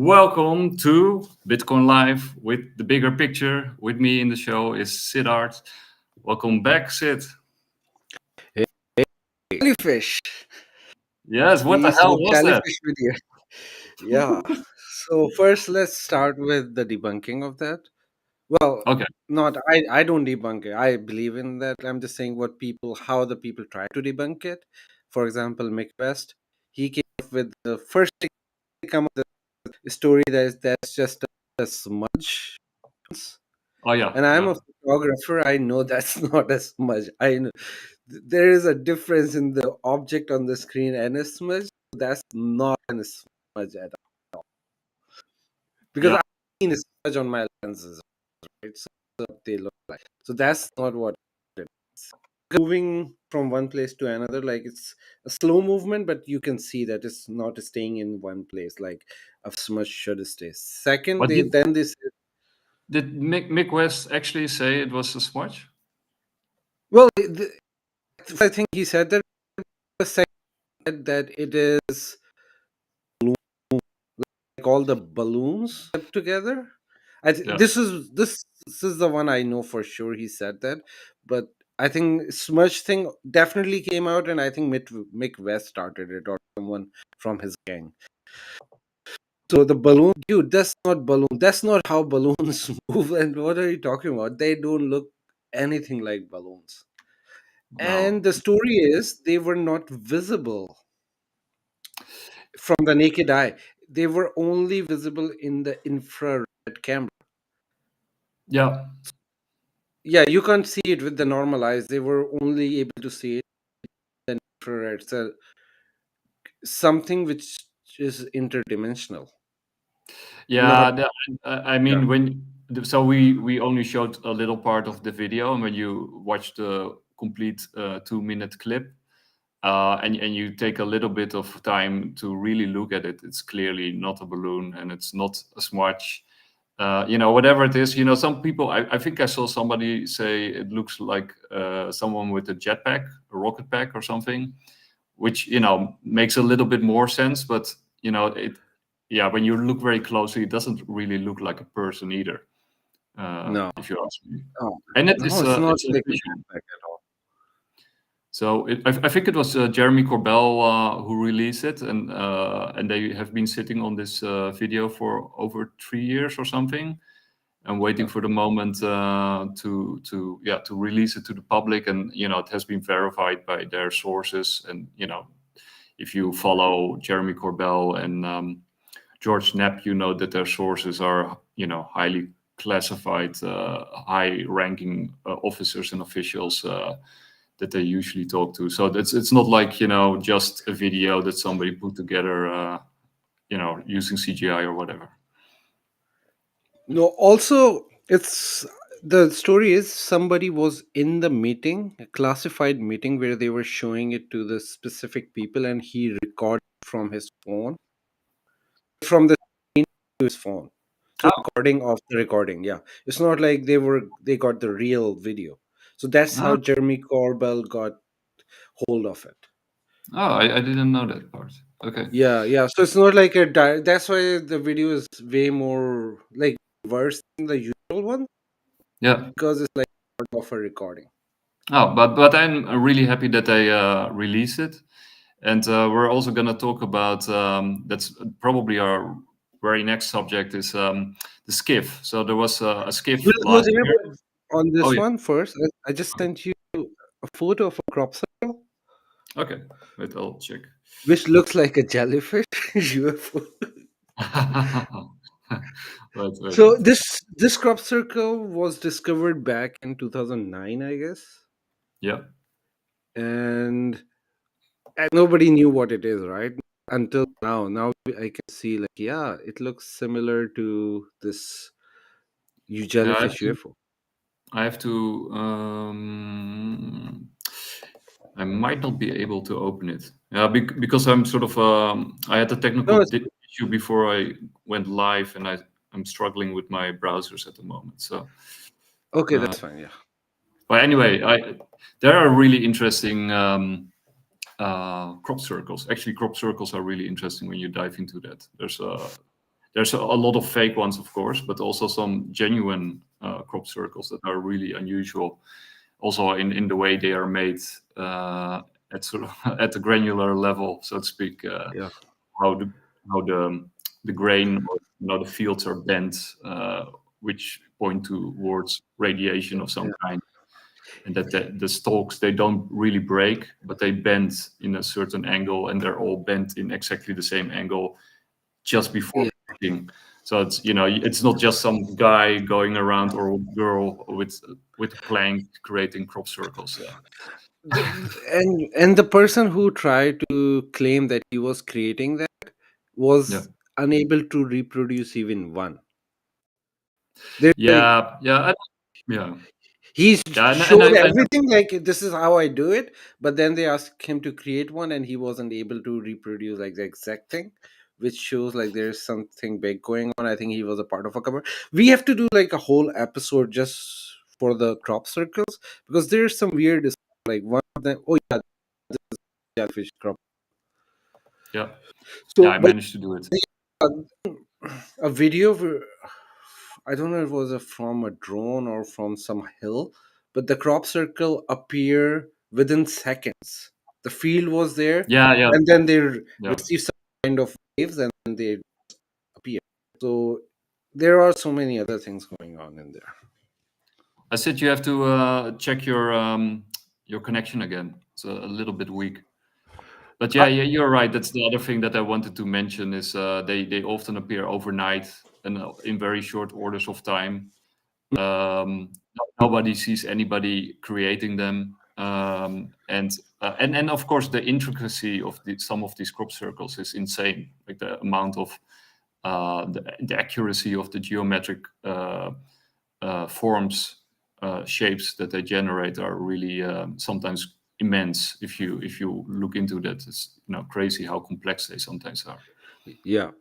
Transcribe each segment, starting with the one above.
Welcome to Bitcoin Live with the bigger picture. With me in the show is Siddharth. Welcome back, Sid. Hey, Jellyfish. Yes, what We the used to hell go was that? Jellyfish with you. Yeah. So first, let's start with the debunking of that. Well, Okay. not I don't debunk it. I believe in that. I'm just saying how the people try to debunk it. For example, Mick West, he came up with the first thing to come up with the story that's just a smudge. Oh yeah. And I'm Yeah. a photographer. I know that's not a smudge. I know there is a difference in the object on the screen and a smudge. That's not a smudge at all. Because Yeah. I've seen a smudge on my lenses, right? So they look like. So that's not what it is. Moving from one place to another, like it's a slow movement, but you can see that it's not staying in one place like a smudge should stay. Second, But they then this did Mick West actually say it was a smudge? well, I think he said that the second that it is like all the balloons kept together. Yeah. This is the one I know for sure he said that, but I think smudge thing definitely came out, and I think Mick West started it or someone from his gang. So the balloon, dude, that's not balloon. That's not how balloons move. And what are you talking about? They don't look anything like balloons. No. And the story is they were not visible from the naked eye. They were only visible in the infrared camera. Yeah. Yeah, you can't see it with the normal eyes. They were only able to see it in infrared. So something which is interdimensional. Not Yeah. I yeah. mean, so we only showed a little part of the video, and when you watch the complete 2-minute clip, and you take a little bit of time to really look at it, it's clearly not a balloon and it's not a smudge. Whatever it is, some people, I think I saw somebody say it looks like someone with a jetpack, a rocket pack or something, which, makes a little bit more sense. But, when you look very closely, it doesn't really look like a person either, No. if you ask me. Oh, And it no, is it's not it's a like a visual. jetpack at all. So I think it was Jeremy Corbell who released it, and they have been sitting on this video for over 3 years or something, and waiting Yeah. for the moment to release it to the public. And it has been verified by their sources. And if you follow Jeremy Corbell and George Knapp, you know that their sources are highly classified, high-ranking officers and officials. That they usually talk to. So it's not like just a video that somebody put together, using CGI or whatever. No, also it's the story is somebody was in the meeting, a classified meeting where they were showing it to the specific people and he recorded from his phone. From the screen to his phone. So Oh, recording of the recording, yeah. It's not like they got the real video. So that's how oh, Jeremy Corbell got hold of it. I didn't know that part. Okay. Yeah, yeah. So it's not like that's why the video is way more like worse than the usual one Yeah. because it's like part of a recording. Oh, but I'm really happy that they released it. And we're also going to talk about that's probably our very next subject is the skiff. So there was a skiff We'll go last there, year. but on Oh this yeah. one first. I just sent you a photo of a crop circle, Okay. Wait, I'll check. which looks like a jellyfish UFO. So Wait. this crop circle was discovered back in 2009, I guess, Yeah. and nobody knew what it is, right? Until now. Now I can see, like, yeah, it looks similar to this Yeah. jellyfish UFO. I have to. I might not be able to open it. Yeah, because I'm sort of. I had a technical No, it's issue before I went live, and I'm struggling with my browsers at the moment. So, okay. uh, That's fine. Yeah. but anyway, there are really interesting crop circles. Actually, crop circles are really interesting when you dive into that. There's There's a lot of fake ones, of course, but also some genuine crop circles that are really unusual. Also in the way they are made at sort of at the granular level, so to speak. How the grain or the fields are bent, which point towards radiation of some kind, and that the stalks, they don't really break, but they bend in a certain angle, and they're all bent in exactly the same angle just before breaking. So it's, you know, it's not just some guy going around or girl with a plank creating crop circles. And the person who tried to claim that he was creating that was unable to reproduce even one. Yeah. He Yeah, showed everything, like, this is how I do it, but then they asked him to create one and he wasn't able to reproduce like the exact thing, which shows like there's something big going on. I think he was a part of a cover. We have to do like a whole episode just for the crop circles, because there's some weird, like, one of them, oh yeah, this is jellyfish crop. Yeah. So I managed to do it. A video of, I don't know if it was from a drone or from some hill, but the crop circle appear within seconds. The field was there, and then they receive some kind of waves, and then they appear. So there are so many other things going on in there. I said you have to check your connection again. It's a little bit weak. But yeah, you're right. That's the other thing that I wanted to mention is they often appear overnight and in very short orders of time. Nobody sees anybody creating them, and of course the intricacy of some of these crop circles is insane. Like the amount of the accuracy of the geometric forms, shapes that they generate are really sometimes immense. If you look into that, it's, you know, crazy how complex they sometimes are. Yeah.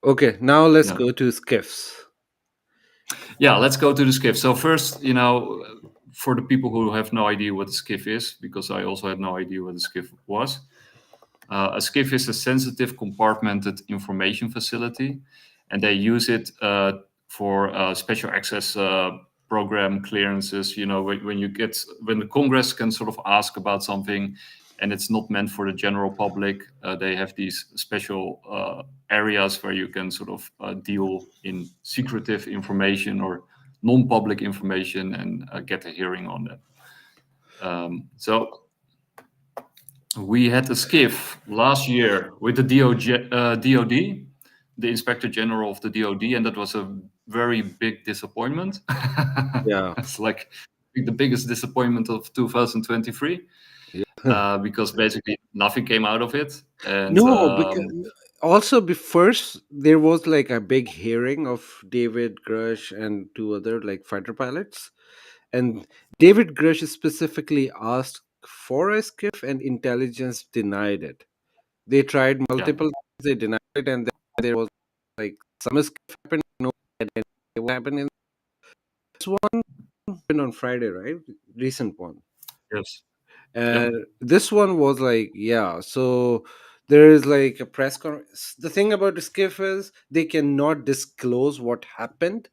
Okay, now let's go to skiffs. Yeah, let's go to the skiff. So first, you know, for the people who have no idea what a skiff is, because I also had no idea what a skiff was. A skiff is a sensitive compartmented information facility, and they use it for special access program clearances. You know, when the Congress can sort of ask about something and it's not meant for the general public, they have these special areas where you can sort of deal in secretive information or non-public information and get a hearing on that. So we had a skiff last year with the DOD, the Inspector General of the DOD, and that was a very big disappointment. Yeah. It's like the biggest disappointment of 2023. Because basically nothing came out of it. And no, because also first there was like a big hearing of David Grush and two other like fighter pilots, and David Grush specifically asked for a skiff, and intelligence denied it. They tried multiple times, they denied it, and then there was like some skiff happened. No, what happened in this one happened on Friday, right? Recent one. yes. This one was like, so there is like a press conference. The thing about the skiff is they cannot disclose what happened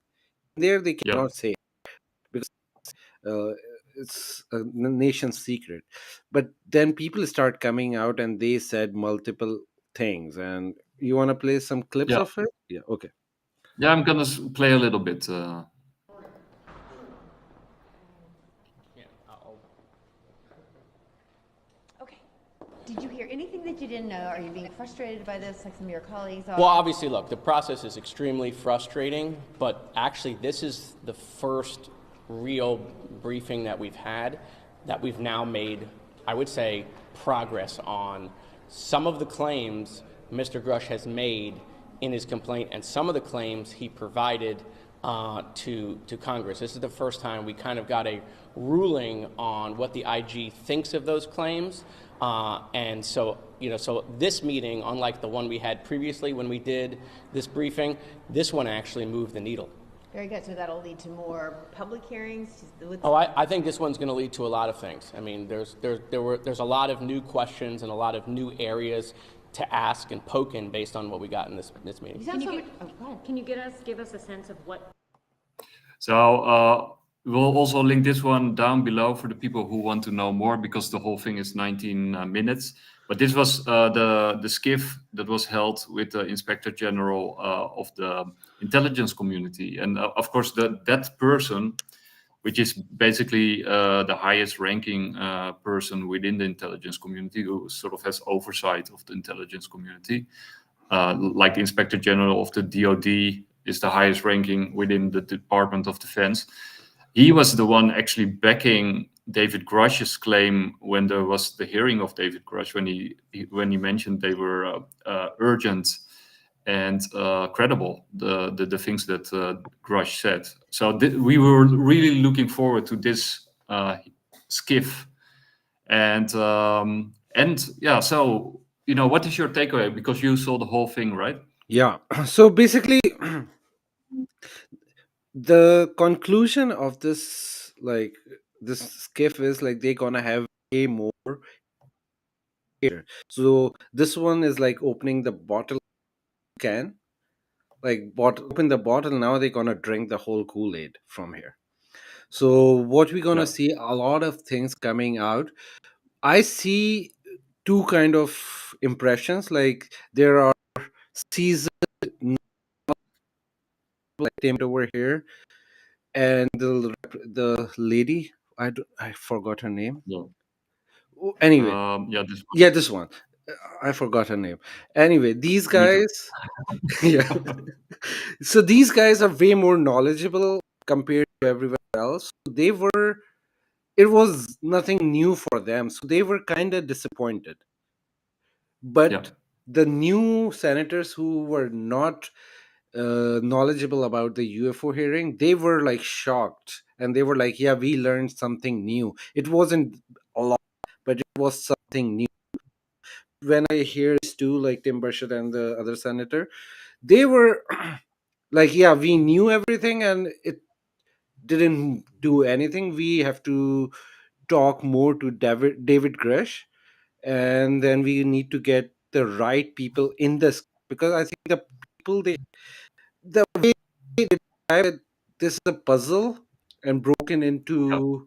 there. They cannot say because uh, it's a nation's secret. But then people start coming out and they said multiple things. And you want to play some clips of it? Yeah. Okay. Yeah, I'm gonna play a little bit. Did you hear anything that you didn't know? Are you being frustrated by this, like some of your colleagues are? Well, obviously, look, the process is extremely frustrating, but actually this is the first real briefing that we've had that we've now made, I would say, progress on. Some of the claims Mr. Grush has made in his complaint and some of the claims he provided to Congress. This is the first time we kind of got a ruling on what the IG thinks of those claims. And so, so this meeting, unlike the one we had previously when we did this briefing, this one actually moved the needle. Very good. So that'll lead to more public hearings? I think this one's going to lead to a lot of things. I mean, there's a lot of new questions and a lot of new areas to ask and poke in based on what we got in this meeting. Can you give us a sense of what? So we'll also link this one down below for the people who want to know more, because the whole thing is 19 minutes. But this was the skiff that was held with the Inspector General of the intelligence community. And of course, that person, which is basically the highest ranking person within the intelligence community, who sort of has oversight of the intelligence community, like the Inspector General of the DoD is the highest ranking within the Department of Defense. He was the one actually backing David Grush's claim when there was the hearing of David Grush, when he mentioned they were urgent and credible, the things that Grush said. So we were really looking forward to this skiff, and yeah. So what is your takeaway? Because you saw the whole thing, right? Yeah. So basically, the conclusion of this skiff is like they're gonna have way more here. So this one is like opening the bottle can, open the bottle. Now they're gonna drink the whole Kool-Aid from here. So what we're gonna see, a lot of things coming out. I see two kind of impressions. Like there are seasoned like tamed over here, and the lady, I forgot her name. Yeah. Anyway, Yeah, this one. I forgot her name. Anyway, these Me too. guys, yeah. So these guys are way more knowledgeable compared to everyone else. It was nothing new for them, so they were kind of disappointed. But Yeah. the new senators who were not knowledgeable about the UFO hearing, they were like shocked, and they were like, "Yeah, we learned something new. It wasn't a lot, but it was something new." When I hear this too, like Tim Burchett and the other senator, they were like, "Yeah, we knew everything, and it didn't do anything. We have to talk more to David Grush, and then we need to get the right people in this, because I think the people the way they describe it, this is a puzzle and broken into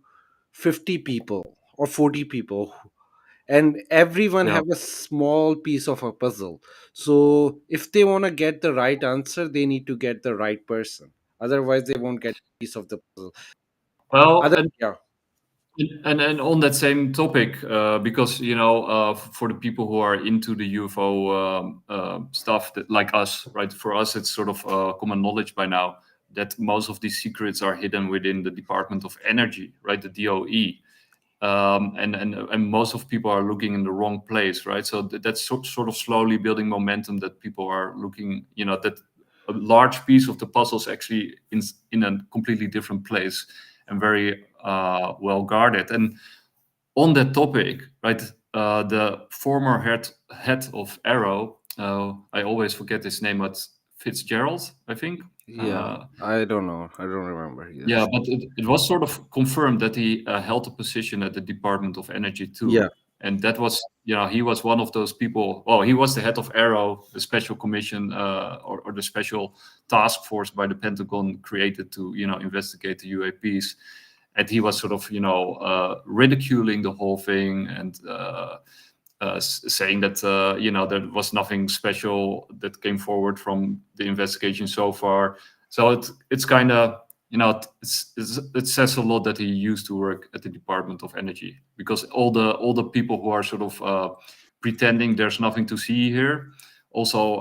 50 people or 40 people, and everyone Yeah. have a small piece of a puzzle. So if they want to get the right answer, they need to get the right person, otherwise they won't get a piece of the puzzle. Well, Yeah. and on that same topic, because for the people who are into the UFO stuff, that, like us, right? For us, it's sort of common knowledge by now that most of these secrets are hidden within the Department of Energy, right? The DOE, and most of people are looking in the wrong place, right? So that's sort of slowly building momentum that people are looking, that a large piece of the puzzle is actually in a completely different place and very well guarded. And on that topic, right, the former head of Arrow, I always forget his name, but Fitzgerald, I think. Yeah, I don't know. I don't remember. Yes. Yeah, but it was sort of confirmed that he held a position at the Department of Energy too. Yeah. And that was, he was one of those people. Well, he was the head of Arrow, the special commission or the special task force by the Pentagon created to, investigate the UAPs. And he was sort of, ridiculing the whole thing and saying that, there was nothing special that came forward from the investigation so far. So it's kind of, it says a lot that he used to work at the Department of Energy, because all the people who are sort of pretending there's nothing to see here. Also,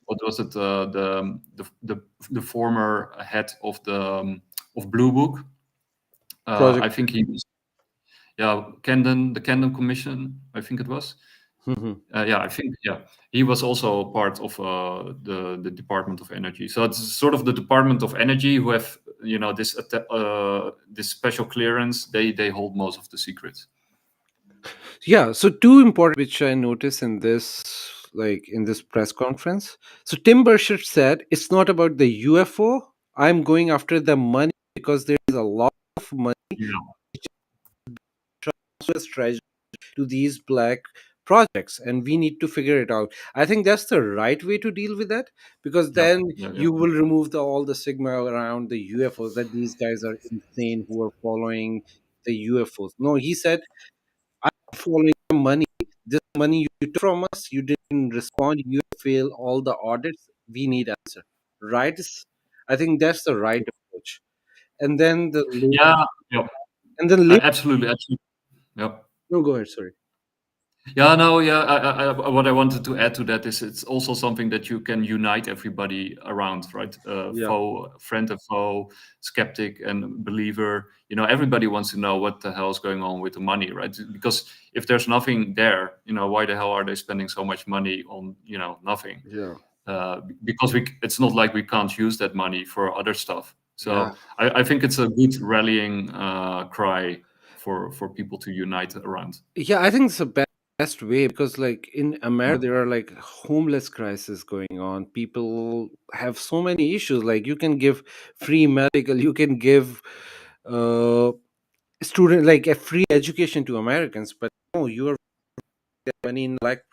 what was it? The former head of the of Blue Book. I think he was, the Camden Commission. I think it was. I think he was also part of the Department of Energy. So it's sort of the Department of Energy who have this special clearance. They hold most of the secrets. Yeah. So two important which I noticed in this press conference. So Tim Burchett said it's not about the UFO. I'm going after the money, because there is a lot of money Yeah. transfers treasure to these black projects, and we need to figure it out. I think that's the right way to deal with that, because then Yeah. you will remove all the stigma around the UFOs, that these guys are insane who are following the UFOs. No, he said, I'm following the money. This money you took from us, you didn't respond, you failed all the audits. We need answer. Right? I think that's the right approach. And then Yeah. Yeah. and then later, Absolutely. Yeah. no, go ahead. Sorry. Yeah, no, yeah. What I wanted to add to that is it's also something that you can unite everybody around, right? Yeah. Foe, friend and foe, skeptic and believer. Everybody wants to know what the hell is going on with the money, right? Because if there's nothing there, why the hell are they spending so much money on, nothing? Yeah. Because it's not like we can't use that money for other stuff. So Yeah. I think it's a good rallying cry for people to unite around. Yeah, I think it's the best way, because like in America there are like homeless crisis going on. People have so many issues. Like you can give free medical, you can give uh student like a free education to Americans, but no, you are money in like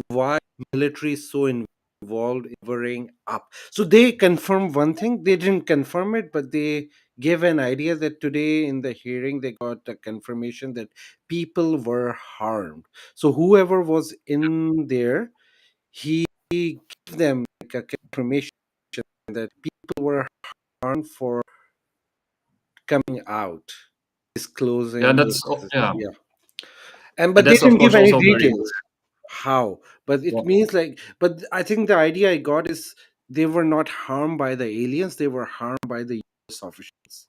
why military is so involved in covering up. So they confirm one thing, they didn't confirm it, but they gave an idea that today in the hearing they got a confirmation that people were harmed. So whoever was in there, he gave them like a confirmation that people were harmed for coming out, Yeah, disclosing that's this. yeah, Yeah. and But they that's of didn't give course any also very details how, but it yeah. means like, but I think the idea I got is they were not harmed by the aliens, they were harmed by the US officials.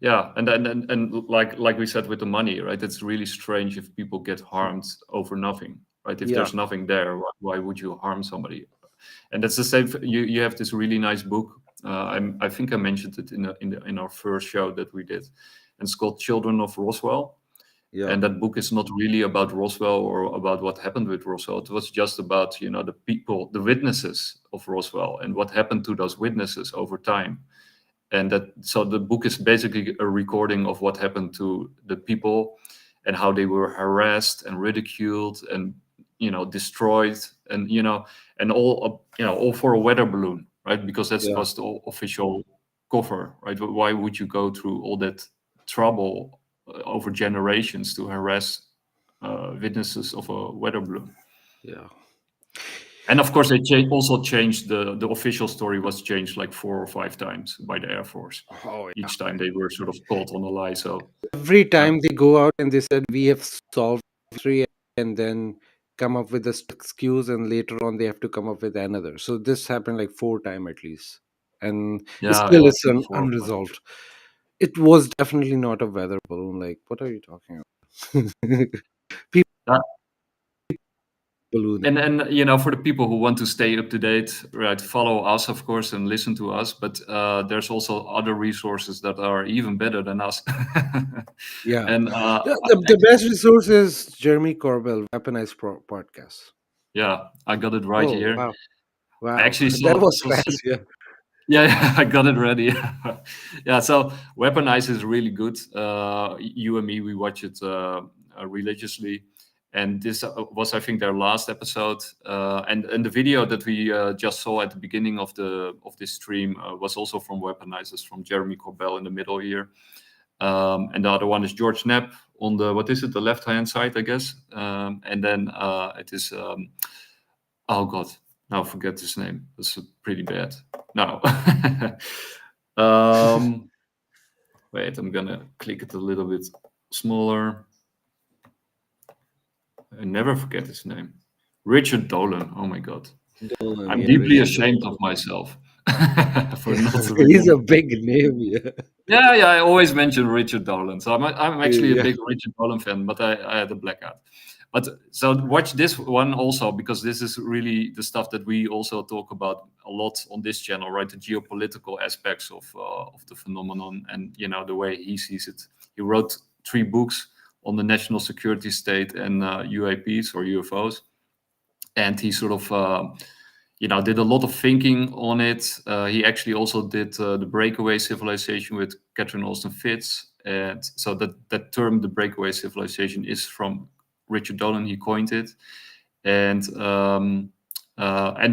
Yeah, and like we said with the money, right? It's really strange if people get harmed over nothing, right? If Yeah. there's nothing there, why would you harm somebody? And that's the same. You have this really nice book. I think I mentioned it in our first show that we did, and it's called Children of Roswell. Yeah. And that book is not really about Roswell or about what happened with Roswell. It was just about the people, the witnesses of Roswell, and what happened to those witnesses over time. And so the book is basically a recording of what happened to the people and how they were harassed and ridiculed and destroyed and and all for a weather balloon, right? Because that Yeah. was the official cover, right? Why would you go through all that trouble over generations to harass witnesses of a weather balloon? Yeah. And of course, they also changed the official story was changed like 4 or 5 times by the Air Force. Oh, yeah. Each time they were sort of caught on a lie. So Every time they go out and they said we have solved three, and then come up with this excuse, and later on they have to come up with another. So this happened like 4 times at least, and it yeah, still I is think 4 or 5. unresolved. It was definitely not a weather balloon. Like, what are you talking about? People Yeah. balloon. And for the people who want to stay up to date, right, follow us of course and listen to us. But there's also other resources that are even better than us. Yeah. And The best resource is Jeremy Corbell, Weaponized Podcast. yeah, I got it right Oh, here. wow. Wow. I actually That saw was fast. Yeah. Yeah, I got it ready. Yeah, so Weaponize is really good. You and me, we watch it religiously, and this was, I think, their last episode. And the video that we just saw at the beginning of this stream was also from Weaponize. It's from Jeremy Corbell in the middle here, and the other one is George Knapp on the the left hand side, I guess. And then it is oh God. Now forget his name. That's pretty bad. No. Wait, I'm gonna click it a little bit smaller. I never forget his name. Richard Dolan. Oh my God. Dolan, I'm yeah, deeply Richard ashamed Dolan. of myself for not. He's a big name, yeah. Yeah. I always mention Richard Dolan. So I'm actually a Yeah. big Richard Dolan fan, but I had a blackout. But so watch this one also, because this is really the stuff that we also talk about a lot on this channel, right? The geopolitical aspects of the phenomenon and the way he sees it. He wrote 3 books on the national security state and UAPs or UFOs, and he sort of did a lot of thinking on it. He actually also did the breakaway civilization with Catherine Austin Fitz, and so that term, the breakaway civilization, is from Richard Dolan, he coined it, and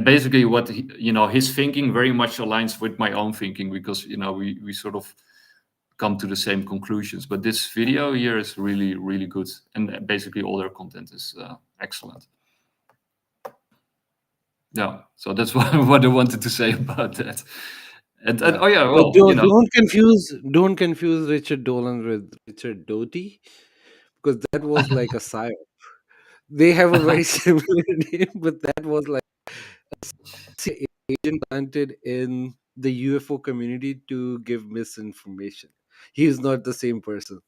basically what his thinking very much aligns with my own thinking, because we sort of come to the same conclusions. But this video here is really, really good, and basically all their content is excellent. Yeah, so that's what I wanted to say about that. And oh yeah, well, don't confuse Richard Dolan with Richard Doty, because that was like a psyop. They have a very similar name, but that was like an agent planted in the UFO community to give misinformation. He is not the same person.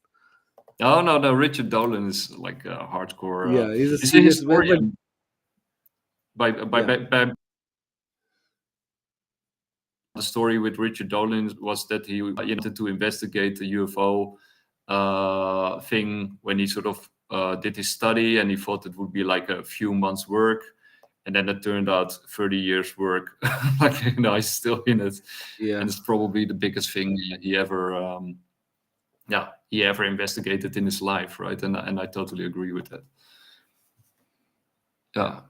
oh no, Richard Dolan is like a hardcore. Yeah, he's a He's a serious man. But historian. By the story with Richard Dolan was that he wanted to investigate the UFO thing when he sort of did his study, and he thought it would be like a few months' work, and then it turned out 30 years work. Like, he's still in it, yeah, and it's probably the biggest thing he ever investigated in his life, right? And I totally agree with that. Yeah.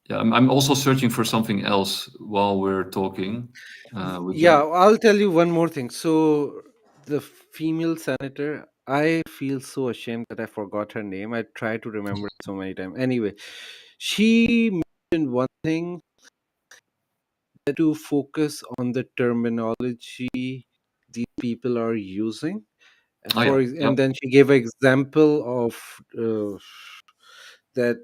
Yeah, I'm also searching for something else while we're talking. I'll tell you one more thing. So the female senator, I feel so ashamed that I forgot her name. I try to remember it so many times. Anyway, she mentioned one thing, to focus on the terminology these people are using. And then she gave an example of that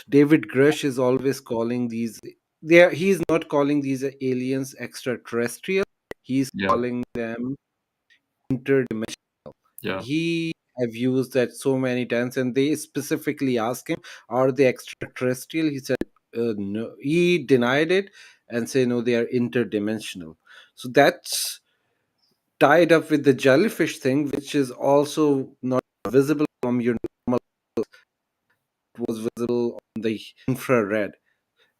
David Grush is always calling these. He's not calling these aliens extraterrestrial. He's calling them interdimensional. Yeah. He have used that so many times, and they specifically asked him, "Are they extraterrestrial?" He said, "No." He denied it and say, "No, they are interdimensional." So that's tied up with the jellyfish thing, which is also not visible from your normal. It was visible on the infrared,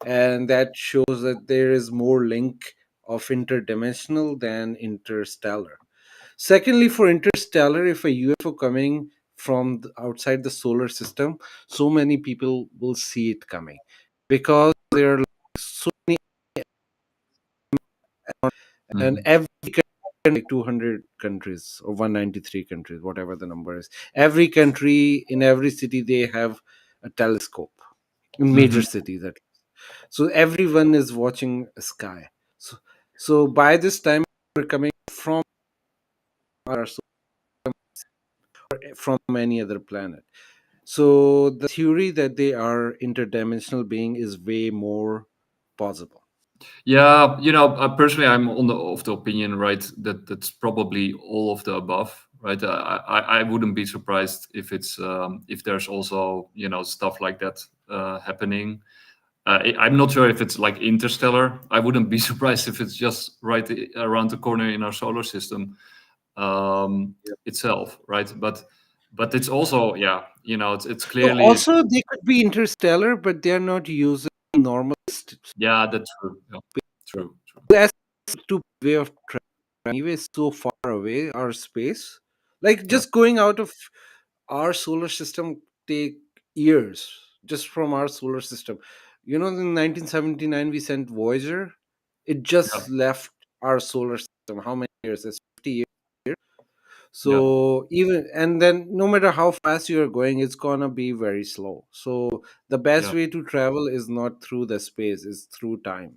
and that shows that there is more link of interdimensional than interstellar. Secondly, for interstellar, if a UFO coming from outside the solar system, so many people will see it coming, because there are so many, and every country, like 200 countries or 193 countries, whatever the number is, every country in every city they have a telescope in major cities. So everyone is watching a sky. So by this time we're coming from our from any other planet. So the theory that they are interdimensional being is way more possible. Yeah, personally, I'm of the opinion, right, that that's probably all of the above, right? I wouldn't be surprised if it's if there's also stuff like that happening. I'm not sure if it's like interstellar. I wouldn't be surprised if it's just right around the corner in our solar system itself, right? But it's also, it's So clearly. also they could be interstellar, but they're not using normal. Yeah, that's true. Yeah, true. That's to way of travel. Anyway, so far away, our space, like just going out of our solar system take years, just from our solar system. In 1979 we sent Voyager. It just left our solar system. How many years? It's 50 years. So even, and then no matter how fast you're going, it's gonna be very slow. So the best way to travel is not through the space, is through time.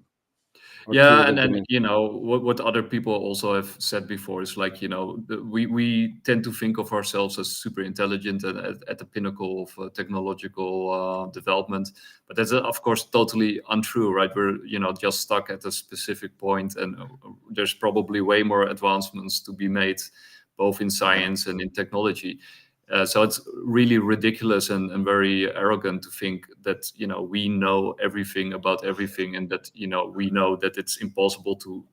Yeah, and then what other people also have said before is like, we tend to think of ourselves as super intelligent and at the pinnacle of technological development, but that's of course totally untrue, right? We're just stuck at a specific point, and there's probably way more advancements to be made, both in science and in technology. So it's really ridiculous and very arrogant to think that we know everything about everything, and that we know that it's impossible to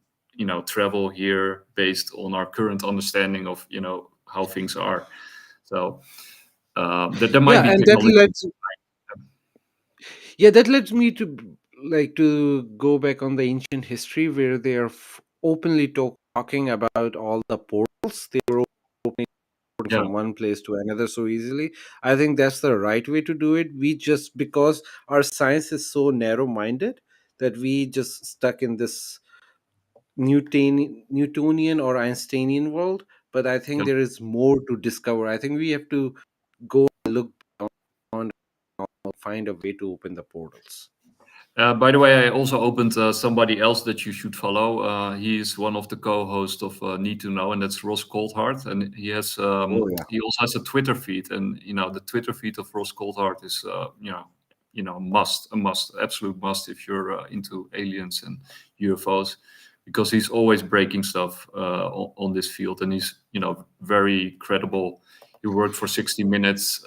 travel here based on our current understanding of how things are. So that there might be and technology. that led me to go back on the ancient history, where they are openly talking about all the portals. They were opening Yeah. from one place to another so easily. I think that's the right way to do it. We just, because our science is so narrow minded, that we just stuck in this Newtonian or Einsteinian world. But I think Yeah. there is more to discover. I think we have to go and look beyond, find a way to open the portals. By the way, I also opened somebody else that you should follow. He is one of the co-hosts of Need to Know, and that's Ross Coulthard. And he has Oh yeah. he also has a Twitter feed, and the Twitter feed of Ross Coulthard is a must, absolute must if you're into aliens and UFOs, because he's always breaking stuff on this field, and he's very credible. He worked for 60 Minutes,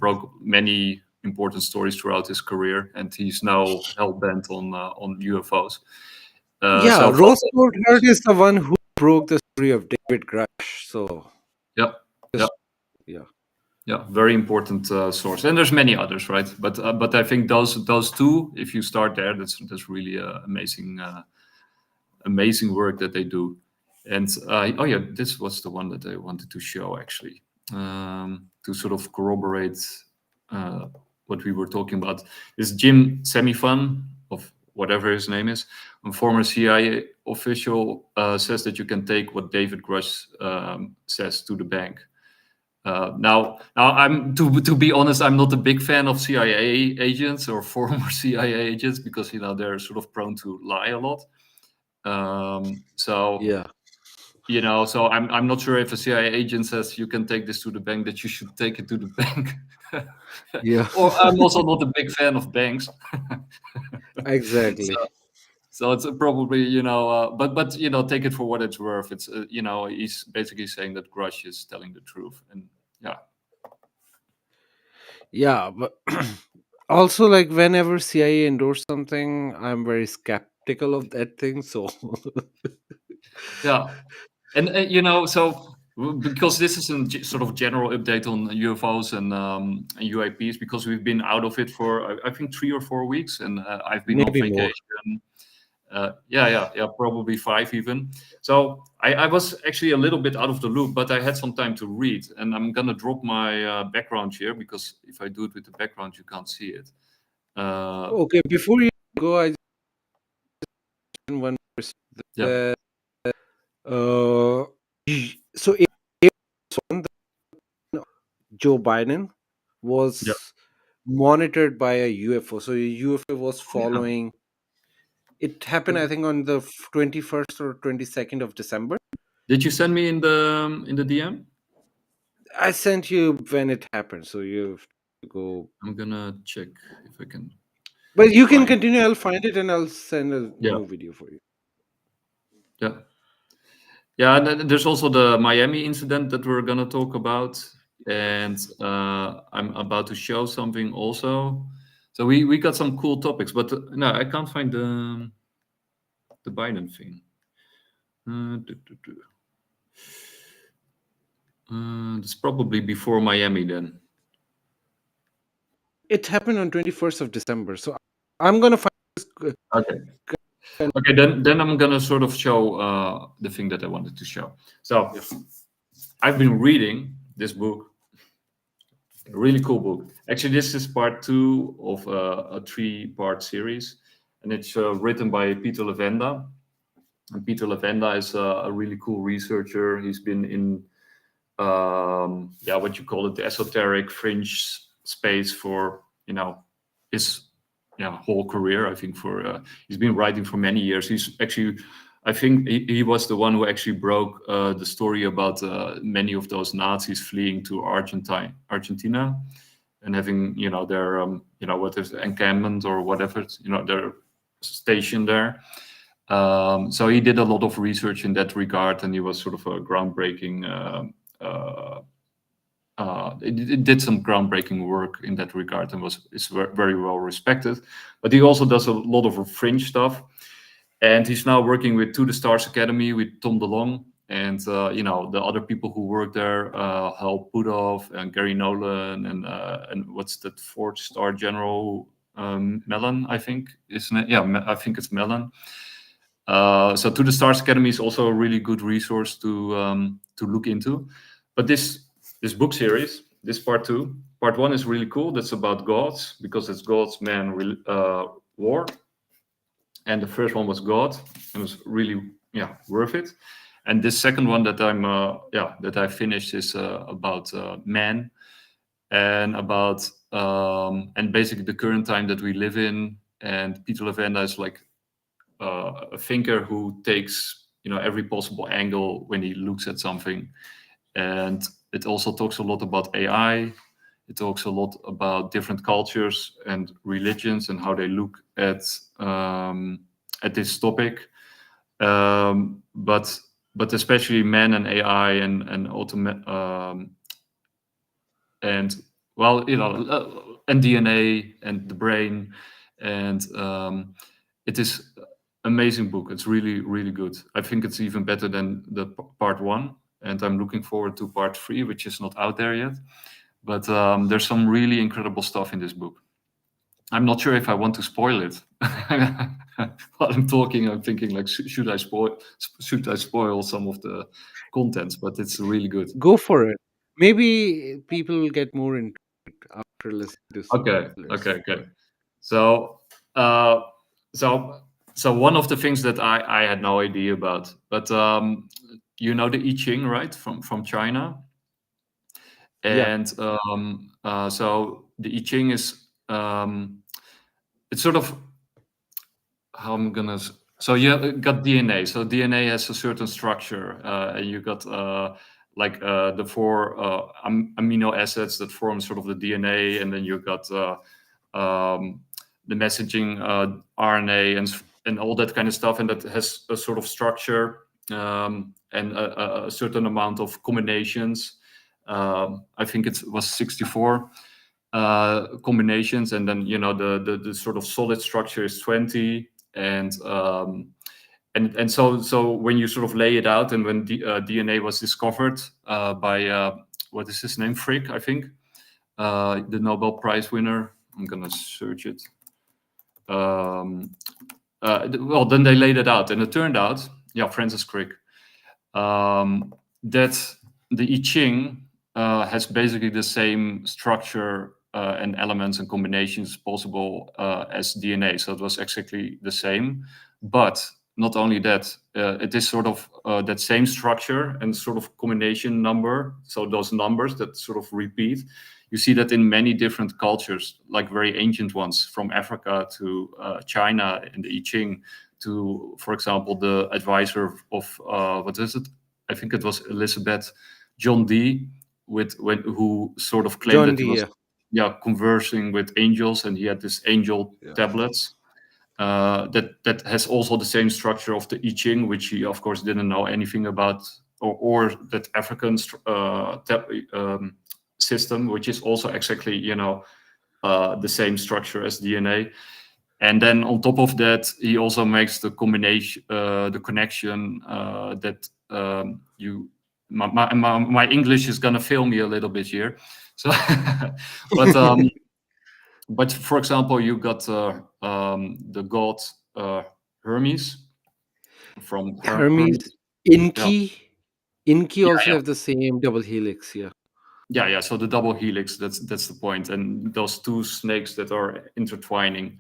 broke many important stories throughout his career, and he's now hell-bent on UFOs. Yeah, So Ross Coulthard is the one who broke the story of David Grush. So yeah, very important source. And there's many others, right? But I think those two, if you start there, that's really amazing work that they do. And this was the one that I wanted to show actually, to sort of corroborate what we were talking about. This Jim Semifan, of whatever his name is, a former CIA official, says that you can take what David Grush says to the bank. Now, I'm to be honest, I'm not a big fan of CIA agents or former CIA agents, because they're sort of prone to lie a lot. So yeah. So I'm not sure if a CIA agent says you can take this to the bank, that you should take it to the bank. Yeah. Or I'm also not a big fan of banks. Exactly. So it's probably but take it for what it's worth. It's he's basically saying that Grush is telling the truth, and Yeah, but also, like, whenever CIA endorse something, I'm very skeptical of that thing. So yeah. And so because this is a sort of general update on UFOs and UAPs, because we've been out of it for I think 3 or 4 weeks, and I've been maybe on more. vacation. Probably 5 even. So I was actually a little bit out of the loop, but I had some time to read, and I'm gonna drop my background here, because if I do it with the background, you can't see it. Okay, before you go, I just one Yeah. So Joe Biden was Yeah. monitored by a UFO. So a UFO was Yeah. following. It happened, I think, on the 21st or 22nd of December. Did you send me in the DM? I sent you when it happened, so you have to go. I'm gonna check if I can. But you can find- continue. I'll find it and I'll send a Yeah. new video for you. Yeah, and then there's also the Miami incident that we're gonna talk about, and I'm about to show something also. So we got some cool topics, but no, I can't find the Biden thing. It's probably before Miami then. It happened on 21st of December. So I'm gonna find this. Okay, then I'm gonna sort of show the thing that I wanted to show. So I've been reading this book, a really cool book. Actually, this is part 2 of a 3-part series, and it's written by Peter Levenda. And Peter Levenda is a really cool researcher. He's been in what you call it, the esoteric fringe space for his whole career. I think he's been writing for many years. He's actually, I think he was the one who actually broke the story about many of those Nazis fleeing to Argentina and having their what is it, encampment or whatever, their station there. So he did a lot of research in that regard, and he was sort of a groundbreaking. It did some groundbreaking work in that regard, and is very well respected. But he also does a lot of fringe stuff, and he's now working with To the Stars Academy with Tom DeLonge, and the other people who work there, Hal Puthoff and Gary Nolan, and what's that 4-star general, Mellon, I think, isn't it? Yeah, I think it's Mellon. So To the Stars Academy is also a really good resource to look into. But this this book series. This part 2. Part 1 is really cool. That's about gods, because it's gods, man, war. And the first one was God, and it was really worth it. And this second one that I finished is about man, and about and basically the current time that we live in. And Peter Levenda is like a thinker who takes every possible angle when he looks at something. And it also talks a lot about AI. It talks a lot about different cultures and religions and how they look at this topic. But especially man and AI and and DNA and the brain. And it is amazing book. It's really, really good. I think it's even better than the part 1. And I'm looking forward to part 3, which is not out there yet. But there's some really incredible stuff in this book. I'm not sure if I want to spoil it. While I'm talking, I'm thinking like, should I spoil some of the contents? But it's really good. Go for it. Maybe people will get more into it after listening to Okay. So one of the things that I had no idea about, but you know the I Ching, right, from China. And so the I Ching is it's sort of how I'm gonna. So you got DNA. So DNA has a certain structure, and you got the 4 amino acids that form sort of the DNA, and then you got the messaging RNA and all that kind of stuff, and that has a sort of structure and a certain amount of combinations. I think it was 64 combinations, and then the sort of solid structure is 20, and so when you sort of lay it out, and when DNA was discovered by what is his name, Crick, I think, the Nobel Prize winner. I'm gonna search it. Well, then they laid it out, and it turned out, Francis Crick, that the I Ching has basically the same structure and elements and combinations possible as DNA. So it was exactly the same. But not only that, it is sort of that same structure and sort of combination number. So those numbers that sort of repeat, you see that in many different cultures, like very ancient ones, from Africa to China in the I Ching, to, for example, the advisor of what is it? I think it was Elizabeth John Dee, who sort of claimed that he was conversing with angels, and he had this angel tablets that has also the same structure of the I Ching, which he of course didn't know anything about, or that African system, which is also exactly the same structure as DNA. And then on top of that, he also makes the combination, the connection that my English is gonna fail me a little bit here. So, but for example, you got the god Hermes from Hermes. Inky also have the same double helix. Yeah. So the double helix, that's the point. And those 2 snakes that are intertwining,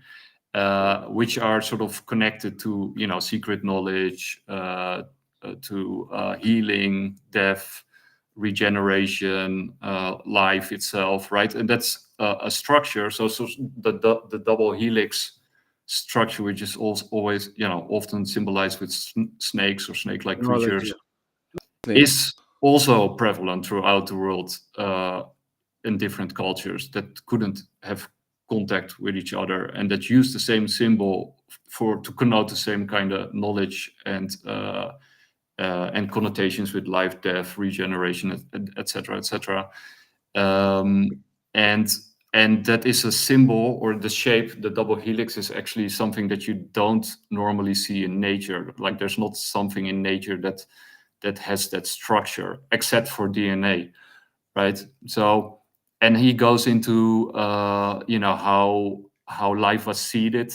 which are sort of connected to secret knowledge, to healing, death, regeneration, life itself, right? And that's a structure. So the double helix structure, which is also always often symbolized with snakes or snake-like creatures, is also prevalent throughout the world in different cultures that couldn't have contact with each other, and that use the same symbol to connote the same kind of knowledge and connotations with life, death, regeneration, etc., etc. And that is a symbol, or the shape, the double helix, is actually something that you don't normally see in nature. Like there's not something in nature that has that structure, except for DNA, right? So, and he goes into how life was seeded,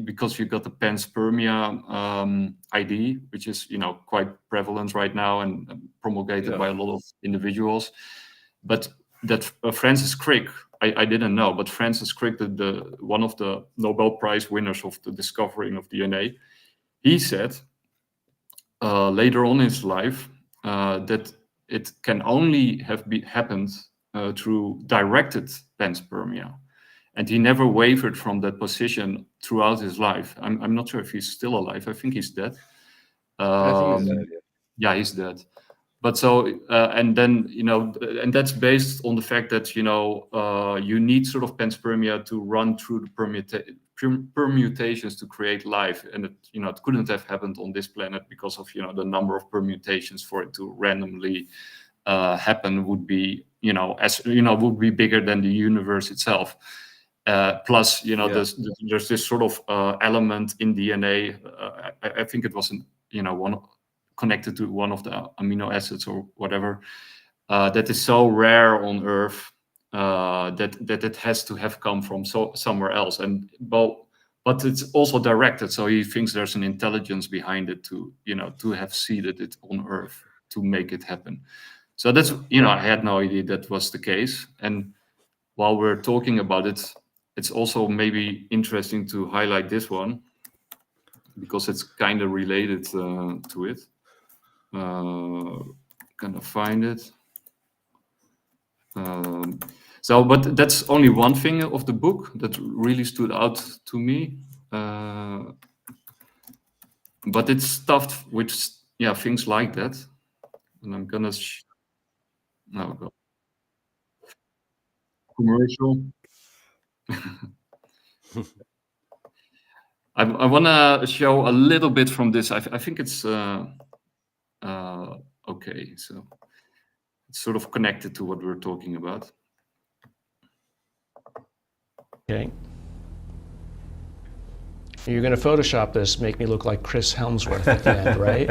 because you got the Panspermia ID, which is quite prevalent right now and promulgated by a lot of individuals. but that Francis Crick, I didn't know, but Francis Crick, one of the Nobel Prize winners of the discovering of DNA, he said later on in his life that it can only have happened through directed panspermia. And he never wavered from that position throughout his life. I'm not sure if he's still alive. I think he's dead. I think he's dead, yeah, he's dead. But so, and then, and that's based on the fact that, you need sort of panspermia to run through the permutations to create life. And it couldn't have happened on this planet because of, the number of permutations for it to randomly happen would be, would be bigger than the universe itself. Plus, there's this sort of element in DNA. I think it wasn't, one connected to one of the amino acids or whatever, that is so rare on Earth that it has to have come from somewhere else. And but it's also directed, so he thinks there's an intelligence behind it to have seeded it on Earth to make it happen. So that's I had no idea that was the case. And while we're talking about it, it's also maybe interesting to highlight this one because it's kind of related to it. Gonna find it. But that's only one thing of the book that really stood out to me. But it's stuffed with things like that, and I'm gonna go commercial. I want to show a little bit from this. I think it's okay, so it's sort of connected to what we're talking about. Okay. You're going to Photoshop this, make me look like Chris Helmsworth at the end, right?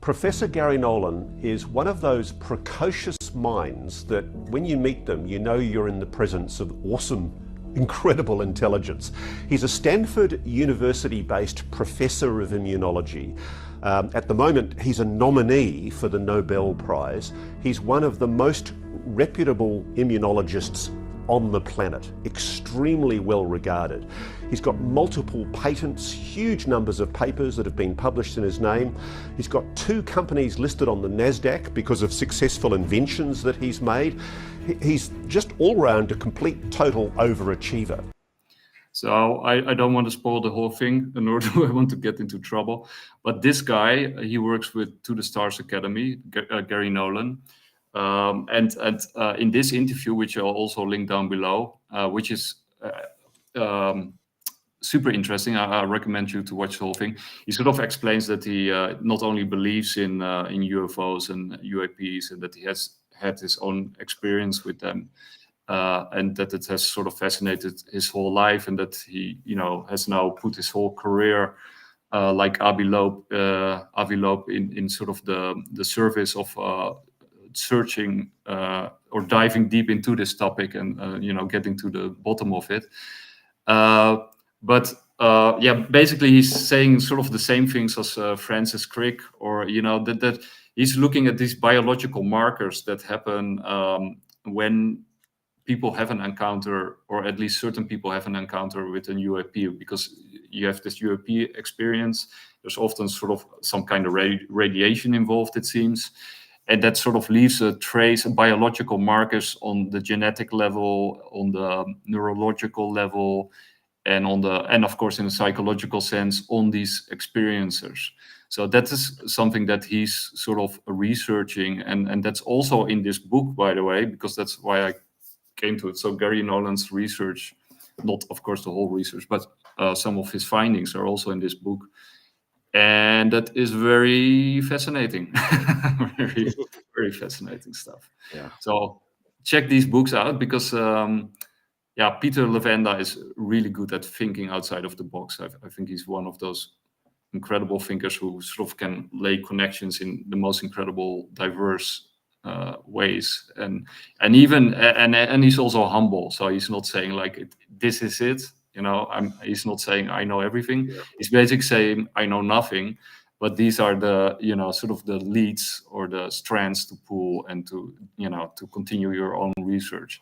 Professor Gary Nolan is one of those precocious minds that when you meet them, you know you're in the presence of awesome, incredible intelligence. He's a Stanford University-based professor of immunology. At the moment, he's a nominee for the Nobel Prize. He's one of the most reputable immunologists on the planet, extremely well regarded. He's got multiple patents, huge numbers of papers that have been published in his name. He's got 2 companies listed on the NASDAQ because of successful inventions that he's made. He's just all round a complete total overachiever. So I don't want to spoil the whole thing, nor do I want to get into trouble. But this guy, he works with To the Stars Academy, Gary Nolan. And in this interview, which I'll also link down below, which is super interesting, I recommend you to watch the whole thing. He sort of explains that he not only believes in UFOs and UAPs, and that he has had his own experience with them, and that it has sort of fascinated his whole life, and that he, has now put his whole career, like Avi Loeb, in sort of the service of searching or diving deep into this topic and getting to the bottom of it. But basically he's saying sort of the same things as Francis Crick, or that he's looking at these biological markers that happen when people have an encounter, or at least certain people have an encounter with an UAP, because you have this UAP experience. There's often sort of some kind of radiation involved, it seems. And that sort of leaves a trace, biological markers on the genetic level, on the neurological level, and of course in a psychological sense on these experiencers. So that is something that he's sort of researching, and that's also in this book, by the way, because that's why I came to it. So Gary Nolan's research, not of course the whole research, but some of his findings are also in this book. And that is very fascinating. very, very fascinating stuff. Yeah. So check these books out, because Peter Levenda is really good at thinking outside of the box. I think he's one of those incredible thinkers who sort of can lay connections in the most incredible, diverse ways. And he's also humble. So he's not saying like, this is it. He's not saying I know everything. He's basically saying I know nothing, but these are the sort of the leads or the strands to pull and to to continue your own research.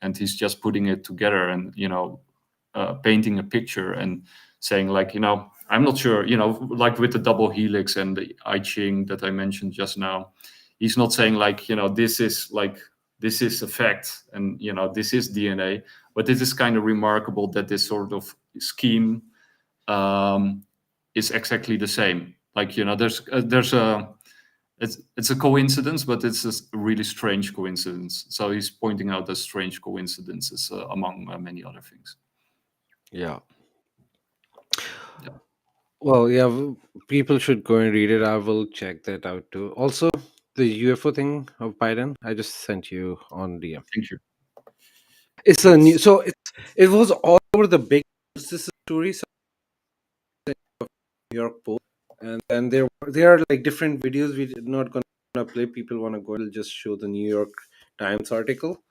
And he's just putting it together and painting a picture and saying like I'm not sure, like with the double helix and the I Ching that I mentioned just now. He's not saying like this is a fact and this is DNA, but it is kind of remarkable that this sort of scheme is exactly the same. Like there's a it's a coincidence, but it's a really strange coincidence. So he's pointing out the strange coincidences among many other things. Yeah. Yeah. Well, yeah, people should go and read it. I will check that out too. Also, the UFO thing of Biden, I just sent you on DM. Thank you. It's a new, so it was all over the big this story, so New York Post, and then there are like different videos. We're not gonna play. People want to go. I'll just show the New York Times article.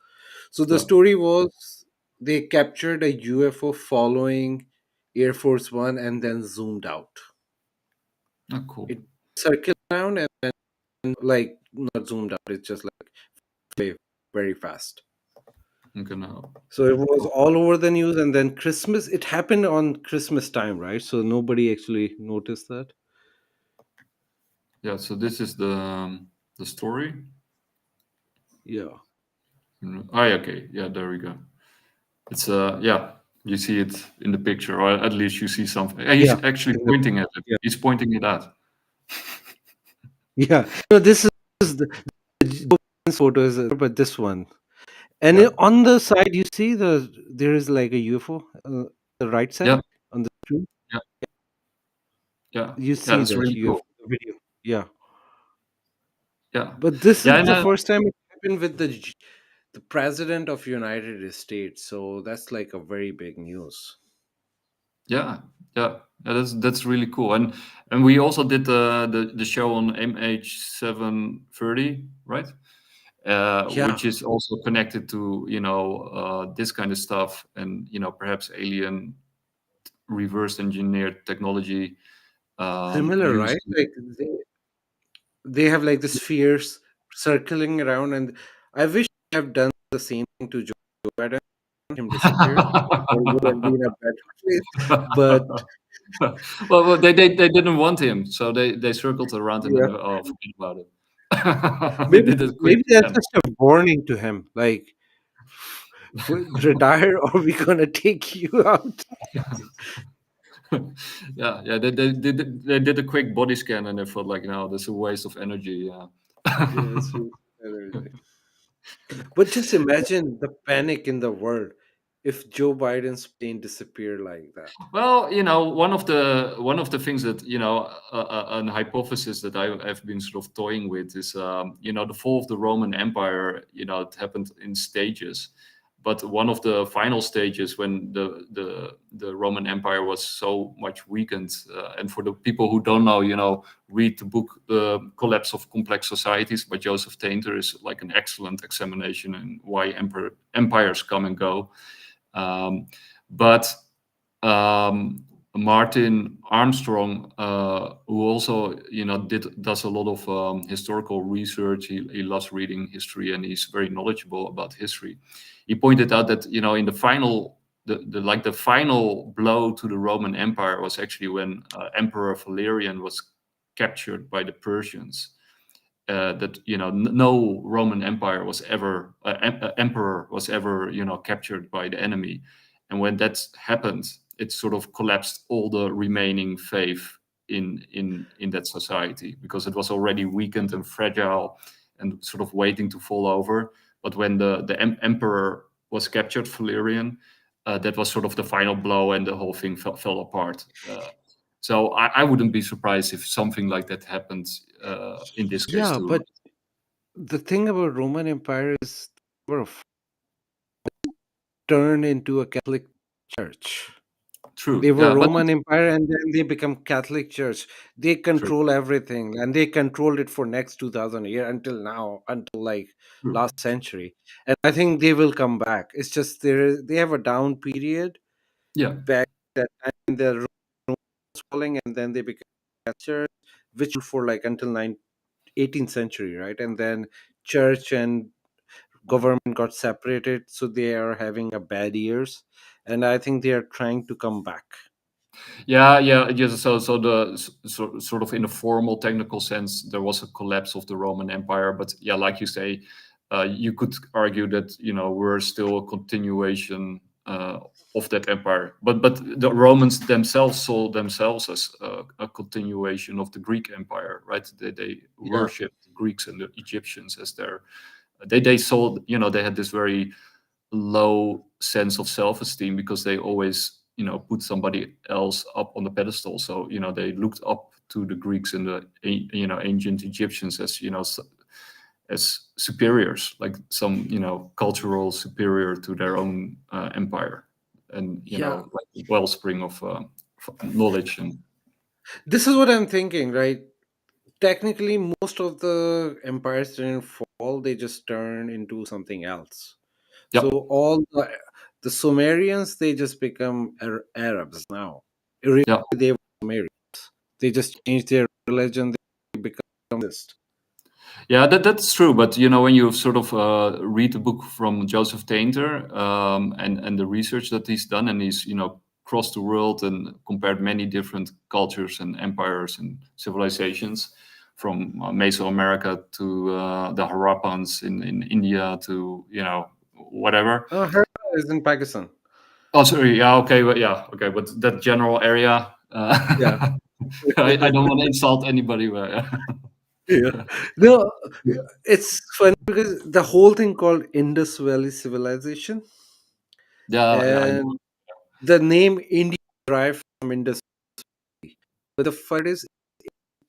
So the story was they captured a UFO following Air Force One and then zoomed out. Oh, cool. It circled around and then like not zoomed out. It's just like very, very fast. So it was all over the news, and then Christmas. It happened on Christmas time, right? So nobody actually noticed that. Yeah. So this is the story. Yeah. Oh, yeah, okay. Yeah, there we go. It's yeah. You see it in the picture, or at least you see something. He's actually pointing at it. Yeah. He's pointing it at. Yeah. No, this is the photo is, but this one. And on the side, you see there is like a UFO, the right side on the screen. Yeah. Yeah. You see the really UFO cool. video. Yeah. Yeah. But this is the first time it happened with the president of United States. So that's like a very big news. Yeah. That's really cool. And we also did the show on MH730, right? Which is also connected to this kind of stuff and perhaps alien reverse engineered technology. Similar, right? Like they have like the spheres circling around, and I wish I have done the same thing to Joe Biden. Him disappear. Or would be in a better place. But well, they didn't want him, so they circled around him and forget about it. maybe that's just a warning to him, like retire or we're gonna take you out. Yeah. They did a quick body scan and they thought like, no, this is a waste of energy. Yeah. But just imagine the panic in the world if Joe Biden's plane disappeared like that. Well, one of the things that an hypothesis that I've been sort of toying with is the fall of the Roman Empire. It happened in stages, but one of the final stages when the Roman Empire was so much weakened, and for the people who don't know, read the book The Collapse of Complex Societies by Joseph Tainter. Is like an excellent examination in why empires come and go. But Martin Armstrong, who also does a lot of historical research, he loves reading history and he's very knowledgeable about history. He pointed out that in the final the final blow to the Roman Empire was actually when Emperor Valerian was captured by the Persians. That no Roman Empire was ever emperor was ever captured by the enemy, and when that happened, it sort of collapsed all the remaining faith in that society because it was already weakened and fragile and sort of waiting to fall over. But when the emperor was captured, Valerian, that was sort of the final blow, and the whole thing fell apart. So I wouldn't be surprised if something like that happened in this case too. But the thing about Roman Empire is they were turned into a Catholic church. True. They were Roman Empire and then they become Catholic Church. They control everything, and they controlled it for next 2000 years until now, until like last century. And I think they will come back. It's just they have a down period, Yeah. back that time the Rome was falling, and then they became church, which for like until 18th century, right? And then church and government got separated, so they are having a bad years, and I think they are trying to come back. Yeah, yeah. Yes. So sort of in a formal technical sense, there was a collapse of the Roman Empire. But yeah, like you say, you could argue that we're still a continuation of that empire. But the Romans themselves saw themselves as a continuation of the Greek Empire, right? They Yeah. worshipped the Greeks and the Egyptians as their. They saw they had this very low sense of self-esteem because they always put somebody else up on the pedestal. So they looked up to the Greeks and the ancient Egyptians as as superiors, like some cultural superior to their own empire, and Yeah. like wellspring of knowledge. And This is what I'm thinking, right? Technically, most of the empires didn't fall; they just turned into something else. yeah, So all the Sumerians, they just become Arabs now. Originally, yeah. they were Sumerians. They just changed their religion. They become this. Yeah, that's true. But when you sort of read the book from Joseph Tainter, and the research that he's done, and he's crossed the world and compared many different cultures and empires and civilizations, from Mesoamerica to the Harappans in India to whatever. Harappa is in Pakistan. Oh, sorry. Yeah. Okay. But yeah. Okay. But that general area. Yeah. I don't want to insult anybody, but Yeah. No, it's funny because the whole thing called Indus Valley Civilization, yeah, yeah. I know. and the name India derived from Indus Valley. But the fact is,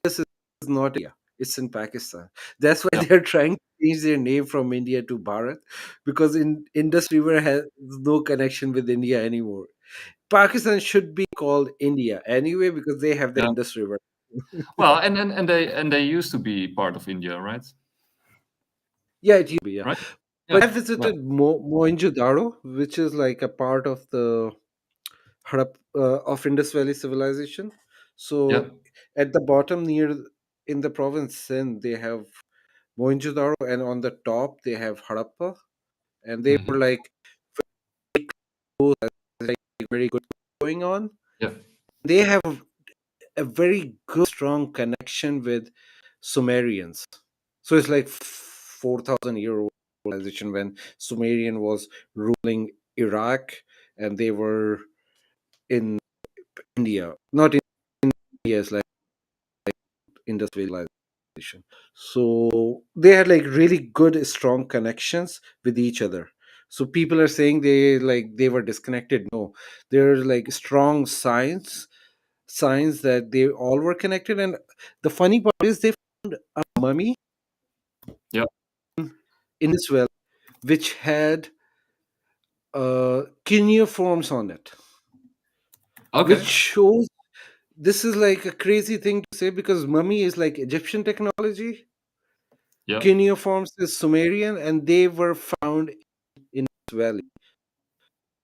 Indus is not India; it's in Pakistan. That's why Yeah. they're trying to change their name from India to Bharat, because in Indus River has no connection with India anymore. Pakistan should be called India anyway because they have the Yeah. Indus River. Well, and they used to be part of India, right? Yeah, it used to be, yeah. Right? But I Yeah. visited Mohenjo-daro, which is like a part of the of Indus Valley civilization. Yeah. So at the bottom in the province Sindh, they have Mohenjo-daro, and on the top they have Harappa, and they were Mhm. like very close, like very good going on. Yeah. They have a very good, strong connection with Sumerians. So it's like 4,000 year old civilization when Sumerian was ruling Iraq, and they were in India, not in India, it's like industrialization. So they had like really good, strong connections with each other. So people are saying they were disconnected. No, there's like strong signs that they all were connected. And the funny part is they found a mummy Yeah. in this well which had cuneiforms on it, which Okay. shows this is like a crazy thing to say because mummy is like Egyptian technology, Yeah. cuneiforms is Sumerian, and they were found in this valley.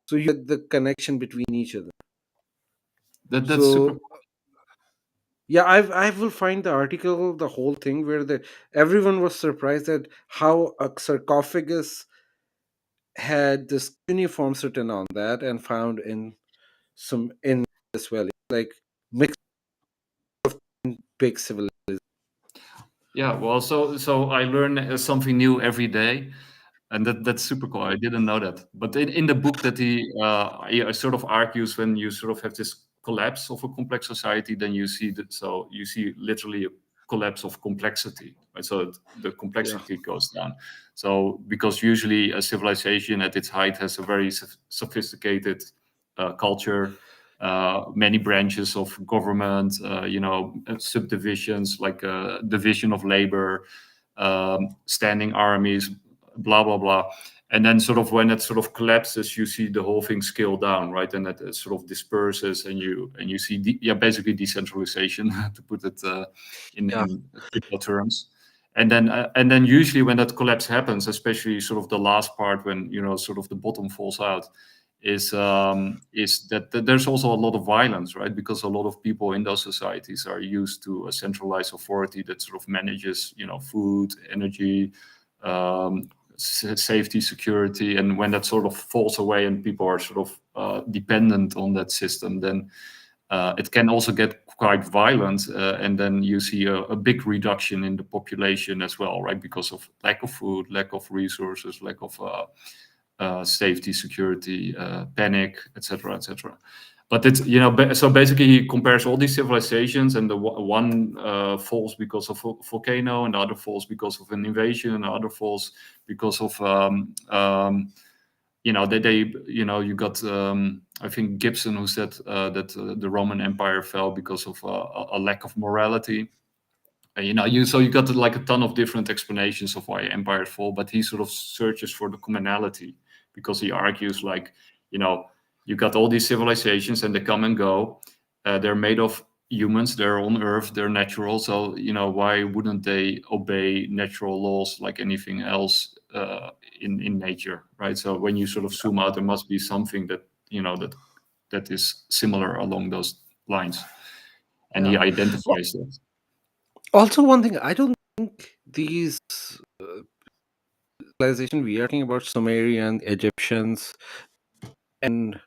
So you get the connection between each other. That's super. So yeah, I will find the article, the whole thing where everyone was surprised at how a sarcophagus had this cuneiform written on that and found in this valley, like mixed of big civilization. Yeah. Well, so I learn something new every day, and that's super cool. I didn't know that. But in the book that he sort of argues, when you sort of have this collapse of a complex society, then you see that. So you see literally a collapse of complexity, right? So the Yeah. complexity goes down. So because usually a civilization at its height has a very sophisticated culture, many branches of government, subdivisions like division of labor, standing armies, blah blah blah. And then sort of when it sort of collapses, you see the whole thing scale down, right? And it sort of disperses, and you see basically decentralization to put it Yeah. in simple terms. And then usually when that collapse happens, especially sort of the last part when sort of the bottom falls out, is that there's also a lot of violence, right? Because a lot of people in those societies are used to a centralized authority that sort of manages, food, energy, safety, security, and when that sort of falls away and people are sort of dependent on that system, then it can also get quite violent, and then you see a big reduction in the population as well, right? Because of lack of food, lack of resources, lack of safety, security, panic, etc., etc. But it's so basically he compares all these civilizations, and the one falls because of a volcano, and the other falls because of an invasion, and the other falls because of you got I think Gibson, who said that the Roman Empire fell because of a lack of morality. So you got like a ton of different explanations of why empires fall, but he sort of searches for the commonality, because he argues like, you got all these civilizations and they come and go. They're made of humans, they're on Earth, they're natural. So, why wouldn't they obey natural laws like anything else in nature, right? So when you sort of zoom out, there must be something that, that is similar along those lines. And he identifies that. Also, one thing, I don't think these civilization we are talking about, Sumerian, Egyptians, and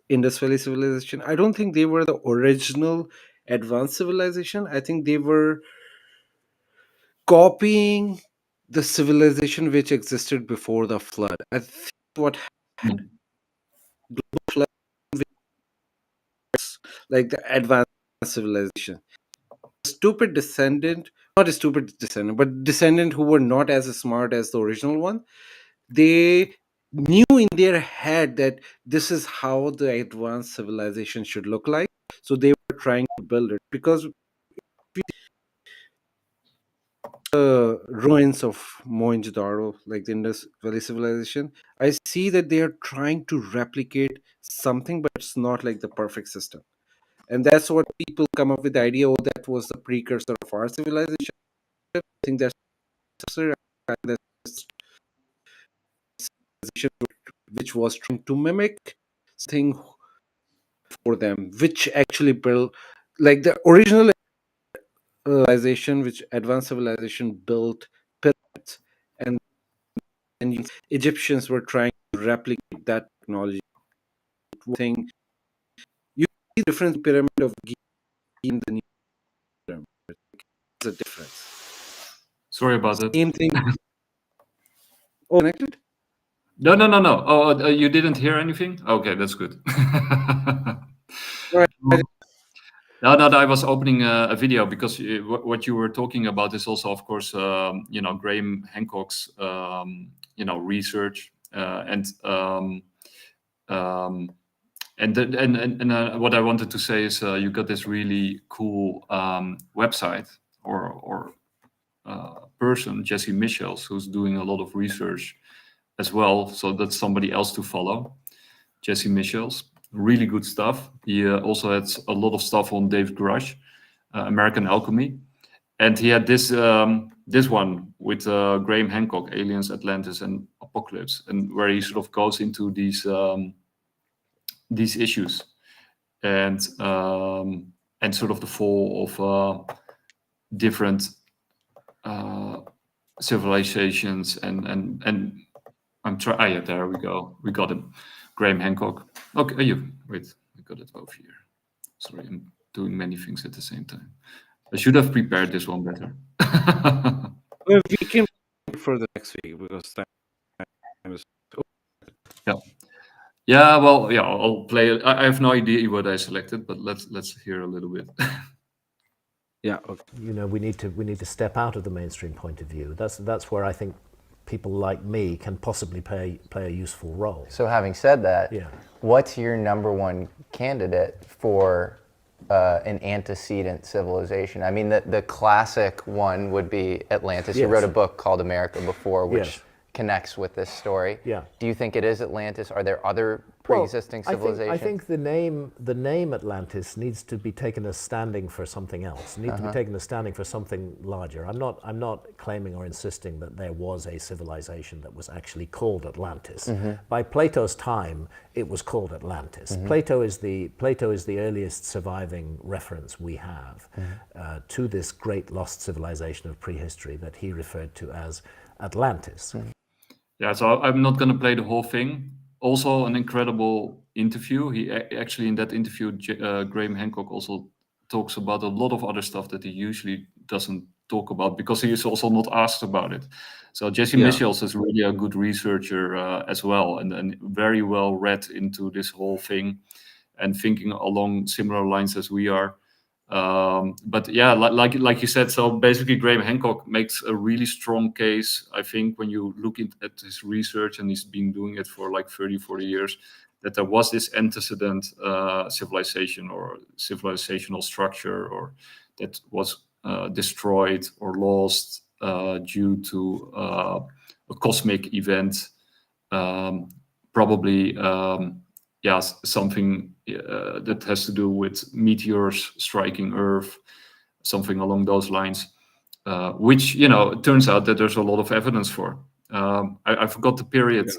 Indus Valley civilization, I don't think they were the original advanced civilization. I think they were copying the civilization which existed before the flood. I think what happened, global flood, like the advanced civilization, stupid descendant, not a stupid descendant, but descendant who were not as smart as the original one, they knew in their head that this is how the advanced civilization should look like. So they were trying to build it, because the ruins of Mohenjo-daro, like the Indus Valley civilization, I see that they are trying to replicate something, but it's not like the perfect system. And that's what people come up with the idea, oh, that was the precursor of our civilization. I think that's which was trying to mimic something for them, which actually built, like the original civilization, which advanced civilization built pyramids, and Egyptians were trying to replicate that technology. Thing, you see the difference pyramid of Giza and the new pyramid. There's a difference. Sorry about that. Same thing. Oh, connected? No. Oh, you didn't hear anything? Okay, that's good. Right. No, I was opening a video because what you were talking about is also, of course, Graham Hancock's, research, and what I wanted to say is you got this really cool website or person, Jesse Michels, who's doing a lot of research as well. So that's somebody else to follow, Jesse Michels. Really good stuff. He also had a lot of stuff on David Grush, American Alchemy, and he had this one with Graham Hancock, Aliens, Atlantis, and Apocalypse, and where he sort of goes into these issues and sort of the fall of different civilizations and I'm trying. Yeah, there we go. We got him. Graham Hancock. Okay, wait. I got it over here. Sorry, I'm doing many things at the same time. I should have prepared this one better. Well, we can for the next week because time is. Yeah. Well, yeah. I'll play it. I have no idea what I selected, but let's hear a little bit. Yeah. Okay. We need to step out of the mainstream point of view. That's where I think people like me can possibly play a useful role. So having said that, what's your number one candidate for an antecedent civilization? I mean, the classic one would be Atlantis. Yes. You wrote a book called America Before, which connects with this story. Yeah. Do you think it is Atlantis? Are there other Well, pre-existing civilizations? I think the name Atlantis needs to be taken as standing for something else. Needs to be taken as standing for something larger. I'm not claiming or insisting that there was a civilization that was actually called Atlantis. By Plato's time, it was called Atlantis. Plato is the earliest surviving reference we have to this great lost civilization of prehistory that he referred to as Atlantis. Yeah, so I'm not going to play the whole thing. Also, an incredible interview. He actually, in that interview, Graham Hancock also talks about a lot of other stuff that he usually doesn't talk about because he is also not asked about it. So Jesse Michels is really a good researcher as well, and very well read into this whole thing and thinking along similar lines as we are. But yeah, like you said, so basically Graham Hancock makes a really strong case, I think, when you look at his research, and he's been doing it for like 30, 40 years, that there was this antecedent civilization or civilizational structure, or that was destroyed or lost due to a cosmic event, probably something that has to do with meteors striking Earth, something along those lines, which, it turns out that there's a lot of evidence for. I forgot the period,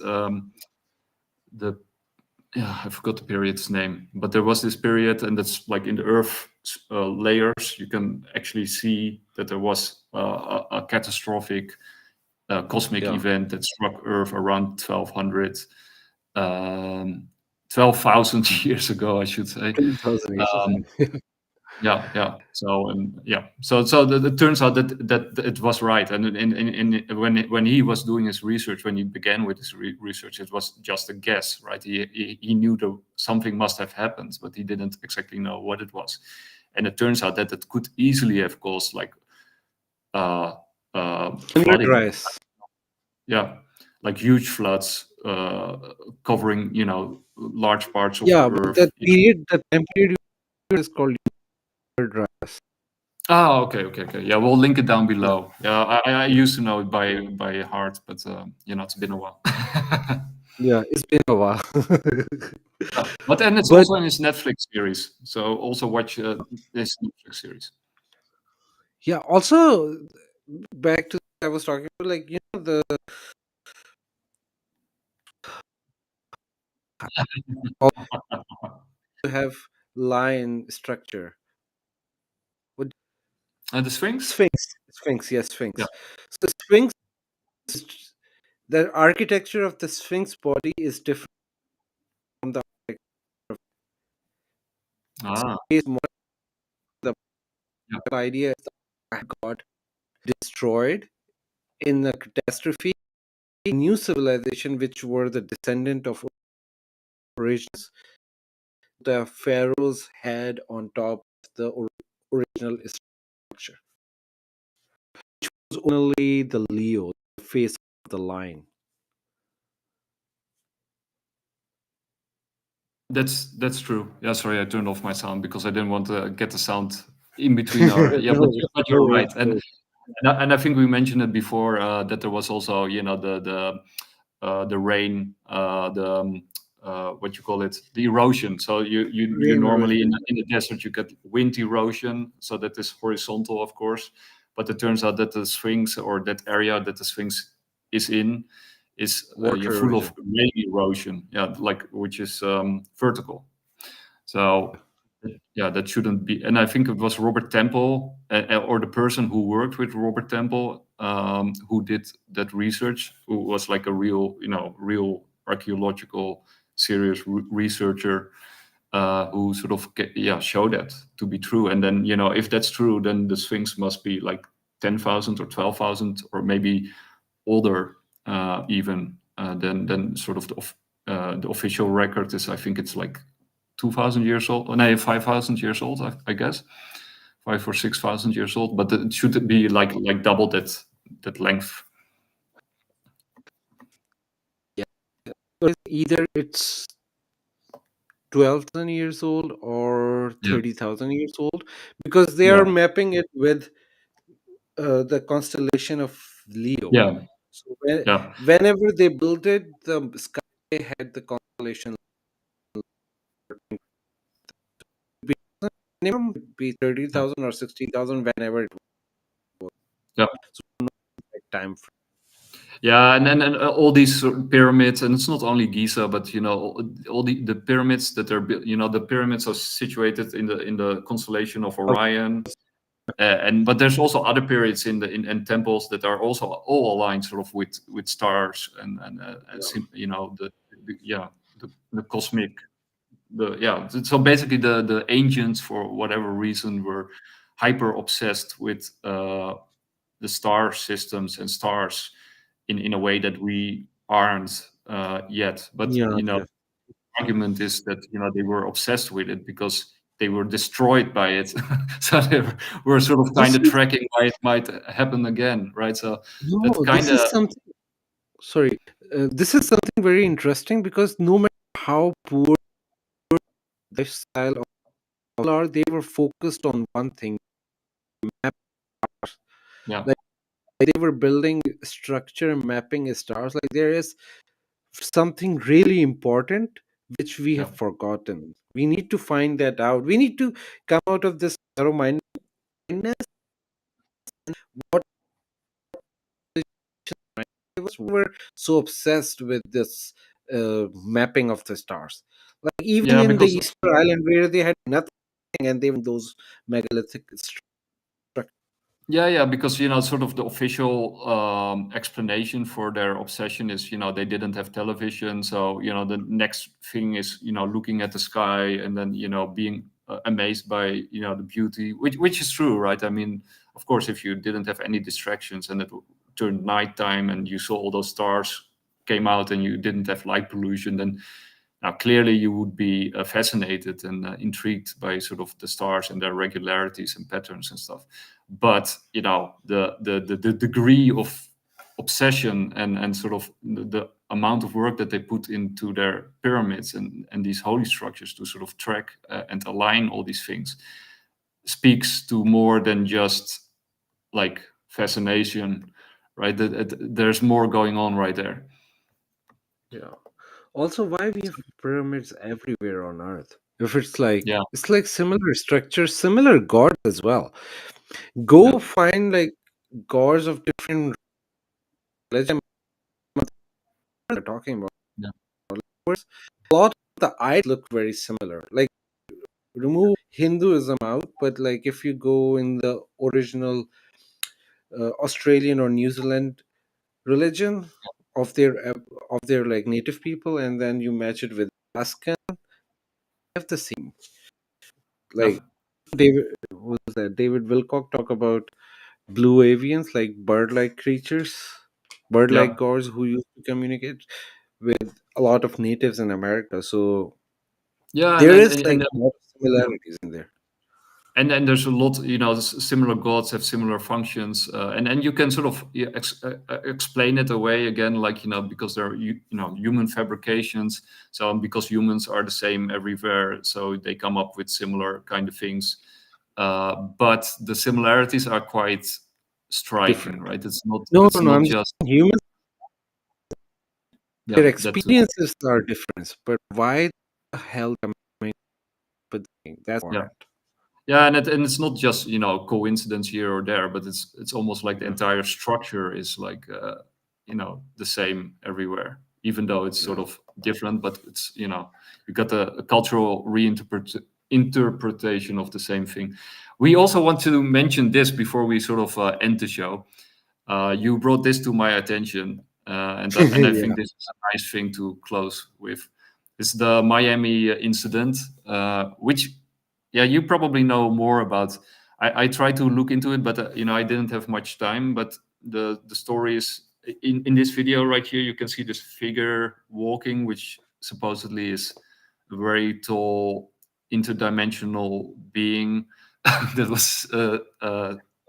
I forgot the period's name, but there was this period, and that's like in the Earth layers, you can actually see that there was a catastrophic cosmic event that struck Earth around 1200. 12,000 years ago, I should say. 10,000 years. Yeah. So it turns out that it was right, and when he was doing his research, when he began with his research, it was just a guess, right? He knew that something must have happened, but he didn't exactly know what it was, and it turns out that it could easily have caused like flooding. Yeah, like huge floods covering, large parts of Earth. But that time period is called rise. Oh, okay. Yeah, we'll link it down below. Yeah, I used to know it by heart, but it's been a while. Yeah, it's been a while. But it's also in his Netflix series, so also watch this Netflix series. Yeah. Also, back to I was talking about, like, the to have line structure. The Sphinx? Sphinx, yes, Sphinx. Yeah. So Sphinx, the architecture of the Sphinx body is different from the the idea is that got destroyed in a catastrophe. A new civilization, which were the descendant of origins, the pharaoh's head on top of the original structure, which was only the Leo, the face of the line. That's true. Yeah, sorry, I turned off my sound because I didn't want to get the sound in between our. Yeah, but you're right, and I think we mentioned it before that there was also, the rain, what you call it, the erosion. So you normally in the desert you get wind erosion, so that is horizontal, of course, but it turns out that the Sphinx, or that area that the Sphinx is in, is full of rain erosion, which is vertical. So yeah, that shouldn't be. And I think it was Robert Temple, or the person who worked with Robert Temple, who did that research, who was like a real archaeological serious researcher, who sort of showed that to be true. And then, if that's true, then the Sphinx must be like 10,000 or 12,000 or maybe older even than sort of the official record is. I think it's like 2,000 years old. No, 5,000 years old, I guess, 5,000 or 6,000 years old. But it should be like double that length. Yeah, either it's 12,000 years old or 30,000 years old, because they are mapping it with the constellation of Leo. Yeah. So Yeah. whenever they built it, the sky had the constellation be minimum be 30,000 or 60,000 whenever it was. Yeah. So no exact time frame. Yeah, and all these pyramids, and it's not only Giza, but all the pyramids that are built. The pyramids are situated in the constellation of Orion, but there's also other periods in temples that are also all aligned sort of with stars and the cosmic. So basically the ancients, for whatever reason, were hyper obsessed with the star systems and stars in a way that we aren't yet. But Yeah, the argument is that they were obsessed with it because they were destroyed by it. So they were sort of kind of tracking why it might happen again, right? So that's no, kind this of is something. Sorry, this is something very interesting because no matter how poor lifestyle of people are, they were focused on one thing: map stars. yeah. Like they were building structure, mapping stars. Like there is something really important which we Yeah. have forgotten. We need to find that out. We need to come out of this narrow-mindedness. What we were so obsessed with this mapping of the stars. Like even Yeah, in the because Easter Island where they had nothing and they were those megalithic structures. Yeah, because sort of the official explanation for their obsession is they didn't have television, so the next thing is looking at the sky and then being amazed by the beauty, which is true, right? I mean, of course, if you didn't have any distractions and it turned nighttime and you saw all those stars came out and you didn't have light pollution, then now clearly you would be fascinated and intrigued by sort of the stars and their regularities and patterns and stuff. But the degree of obsession and sort of the amount of work that they put into their pyramids and these holy structures to sort of track and align all these things speaks to more than just like fascination, right? There's more going on right there. Yeah. Also, why we have pyramids everywhere on Earth? If it's like Yeah. it's like similar structures, similar gods as well. Go Yeah. find like gods of different religion we're talking about. Yeah. A lot of the eyes look very similar. Like remove Hinduism out, but like if you go in the original Australian or New Zealand religion of their like native people, and then you match it with Alaskan, have the same. Yeah. Like David, what was that? David Wilcock talk about blue avians, like bird-like creatures, bird-like Yeah. gods who used to communicate with a lot of natives in America. So Yeah, there is like and a lot of similarities in there. and then there's a lot, similar gods have similar functions, and you can sort of explain it away again, like because they're human fabrications. So because humans are the same everywhere, so they come up with similar kind of things. But the similarities are quite striking, Different. right? It's not. No, It's no, no. not I'm just just humans. Their yeah. That experiences are different, but why the hell am I? But that's yeah. important. Yeah, and it's not just coincidence here or there, but it's almost like the entire structure is like the same everywhere, even though it's sort of different. But it's you got a cultural interpretation of the same thing. We also want to mention this before we sort of end the show. You brought this to my attention, and I think Yeah. this is a nice thing to close with. It's the Miami incident, which you probably know more about. I tried to look into it, but I didn't have much time. But the story is in this video right here. You can see this figure walking, which supposedly is a very tall, interdimensional being that was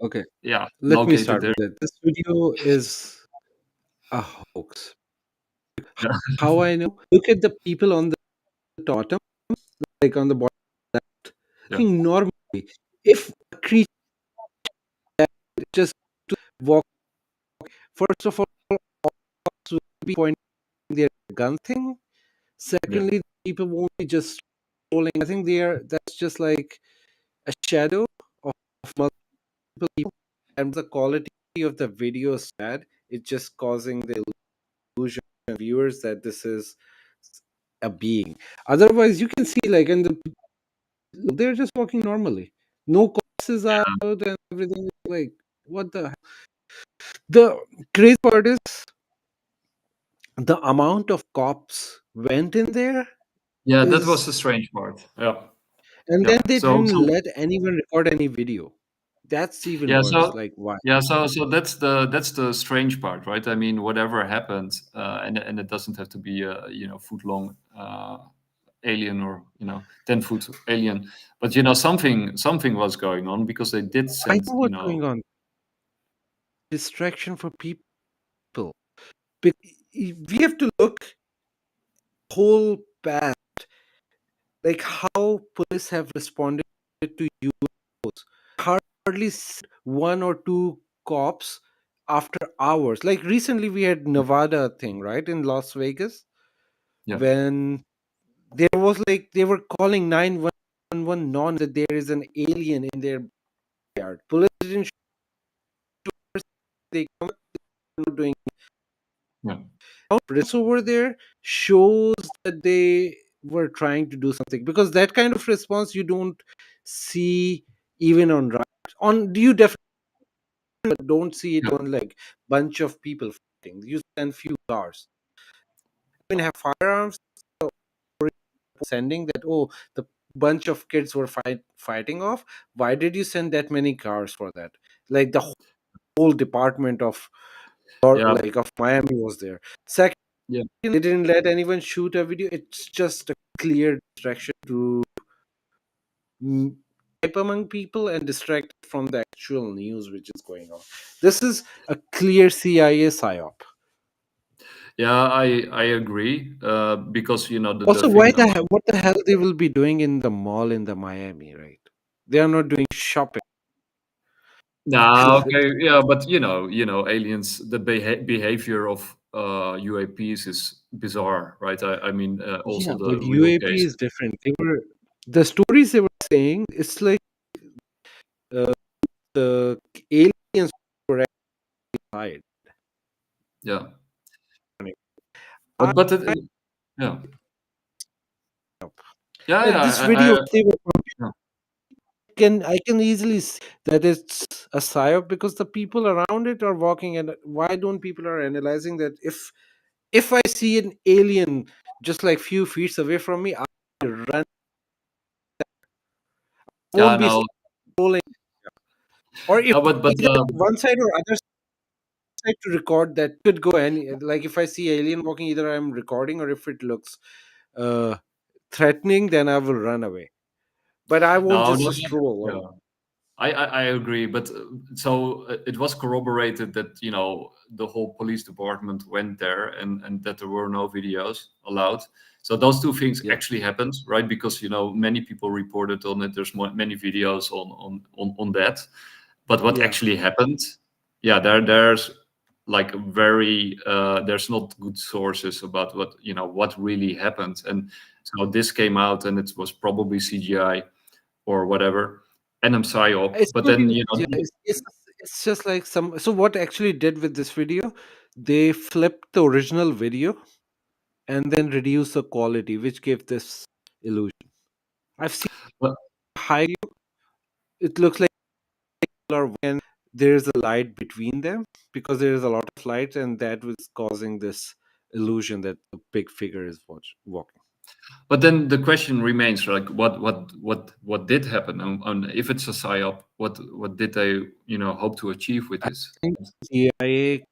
Okay. yeah Let me located start there. with it. This video is a hoax. Yeah. How I know? Look at the people on the bottom, like on the bottom left. Yeah. Think normally, if a creature just walk, first of all, be pointing their gun thing. Secondly, people won't be just scrolling. I think that's just like a shadow of multiple people, and the quality of the video is bad. It's just causing the illusion of viewers that this is a being. Otherwise, you can see like they're just walking normally. No cops is out and everything. Like, what the hell? The crazy part is the amount of cops went in there Yeah, that was the is, strange part. Yeah. and then they So didn't let anyone record any video. That's even yeah, worse. Like, why? so that's the strange part, right? I mean, whatever happened, and it doesn't have to be a foot long alien or 10-foot alien, but something was going on, because they did I send know what's going on. Distraction for people. We have to look whole past, like how police have responded to UFOs. Hardly one or two cops after hours. Like recently, we had Nevada thing, right, in Las Vegas, when there was like they were calling 911 non that there is an alien in their yard. Police didn't show, they come doing. Press over there shows that they were trying to do something, because that kind of response you don't see even on riots. On you definitely don't see it on like bunch of people fighting. You send few cars. Even have firearms. So sending that, oh, the bunch of kids were fighting off. Why did you send that many cars for that? Like the whole department of of Miami was there. Second, they didn't let anyone shoot a video. It's just a clear distraction to hype among people and distract from the actual news which is going on. This is a clear CIA psyop. Yeah, I agree, because Also, what the hell they will be doing in the mall in the Miami, right? They are not doing shopping. No, okay, yeah, but aliens, the behavior of UAPs is bizarre, right? I mean, also Yeah, the but real UAP case. is different. The stories they were saying. It's like the aliens were actually hired. Yeah, but yeah, This video they were yeah. I can easily see that it's a psyop, because the people around it are walking, and why don't people are analyzing that if I see an alien just like few feet away from me, I'll run. I Yeah, won't be no, scrolling. Or if but either one side or other side to record, that could go any, like if I see alien walking, either I'm recording, or if it looks uh threatening, then I will run away. But I won't no, just no, stroll. yeah. I agree, but so it was corroborated that the whole police department went there, and that there were no videos allowed. So those two things actually happened, right? Because many people reported on it. There's many videos on that. But what actually happened? Yeah, there's like very there's not good sources about what really happened, and so this came out, and it was probably CGI or whatever. And I'm psyop, It's but not then even, it's just like some. So what actually did with this video? They flipped the original video and then reduced the quality, which gave this illusion. I've seen high. It looks like when there's a light between them, because there is a lot of light, and that was causing this illusion that the big figure is walking. But then the question remains, like, what did happen, and if it's a psyop, what did they hope to achieve with this? CIA,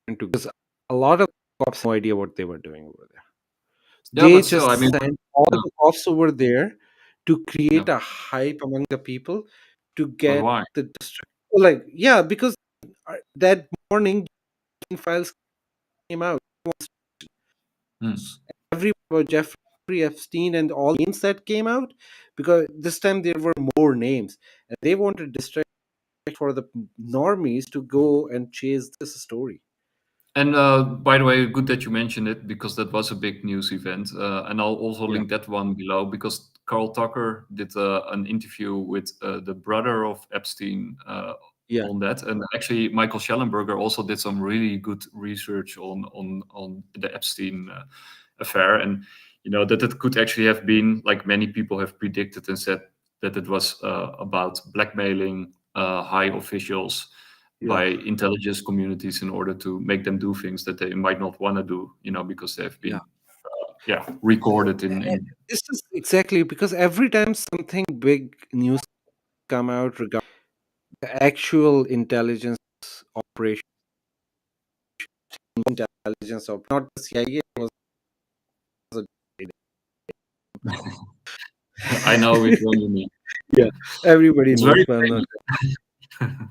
because a lot of cops have no idea what they were doing over there. Yeah, They but still, just I mean, sent all the cops over there to create a hype among the people to get why? the distraction. Like, yeah, because that morning files came out. Every Jeffrey Epstein and all names that came out, because this time there were more names, and they wanted to distract for the normies to go and chase this story. And by the way, good that you mentioned it, because that was a big news event. And I'll also link that one below, because Carl Tucker did an interview with the brother of Epstein on that. And actually, Michael Schellenberger also did some really good research on the Epstein affair. And, you know, that it could actually have been, like many people have predicted and said, that it was about blackmailing high officials by intelligence communities in order to make them do things that they might not want to do, you know, because they've been recorded in This is exactly because every time something big news come out regarding the actual intelligence operation, intelligence of not the CIA, was I know which one you mean. Yeah, everybody It's knows. very But I'm not.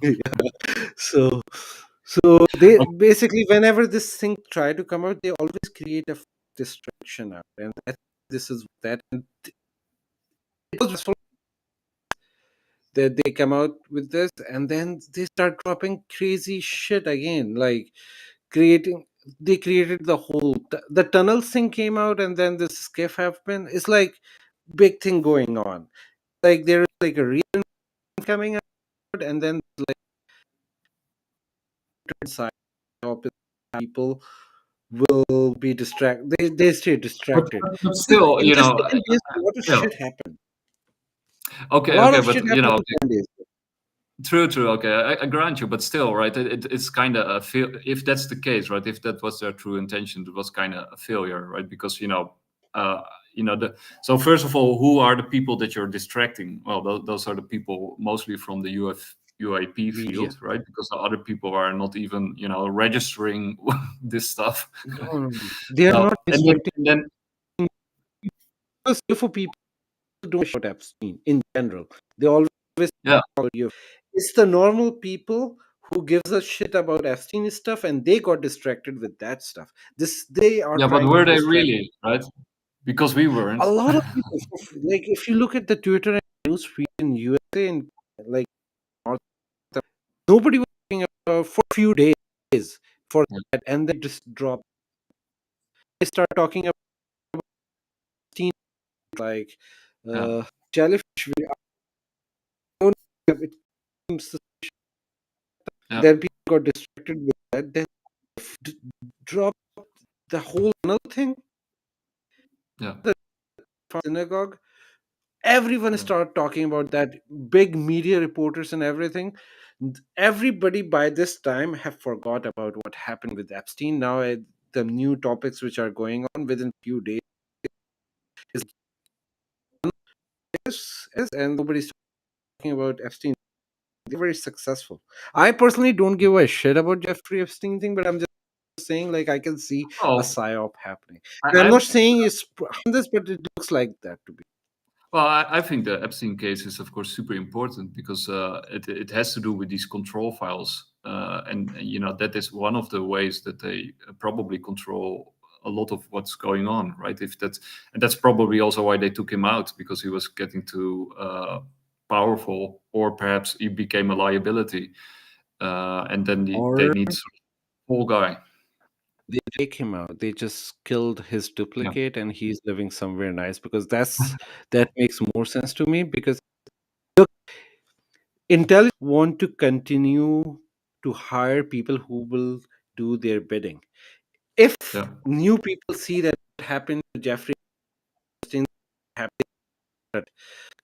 famous. So they basically, whenever this thing try to come out, they always create a distraction out, and this is that. And it was just that they come out with this, and then they start dropping crazy shit again, like they created the whole the tunnel thing came out, and then this skiff happened. It's like big thing going on, like there is like a real coming out, and then like side people will be distracted. They stay distracted. But still, In you this know, 10 days, a lot of shit happened. Okay, A lot okay, of but shit you know, happened in 10 days. true. Okay, I grant you, but still, right? It's kind of a fail. If that's the case, right? If that was their true intention, it was kind of a failure, right? Because you know, so first of all, who are the people that you're distracting? Well, those are the people mostly from the UAP field, right? Because the other people are not even, you know, registering this stuff. No. They are not distracting. And then UFO people don't shout Epstein in general. They always talk about UFO. It's the normal people who gives a shit about Epstein stuff, and they got distracted with that stuff. They are but trying were to they distract really, right? Because we weren't. a lot of people. Like if you look at the Twitter and news feed in USA and like North, nobody was talking about for a few days for that, and they just drop. They start talking about Epstein, like Jellyfish. It seems then people got distracted with that. Then drop the whole another thing. The synagogue. Everyone started talking about that. Big media reporters and everything. Everybody by this time have forgot about what happened with Epstein. Now the new topics which are going on within few days is and nobody's talking about Epstein. They're very successful. I personally don't give a shit about Jeffrey Epstein thing, but I'm just saying, like, I can see a psyop happening. I'm not saying it's this, but it looks like that to be. Well, I think the Epstein case is, of course, super important because it has to do with these control files, and you know that is one of the ways that they probably control a lot of what's going on, right? And that's probably also why they took him out, because he was getting too powerful, or perhaps he became a liability, and then they need a whole guy. They take him out. They just killed his duplicate, and he's living somewhere nice, because that makes more sense to me. Because look, intelligence want to continue to hire people who will do their bidding. If new people see that happened to Jeffrey Epstein,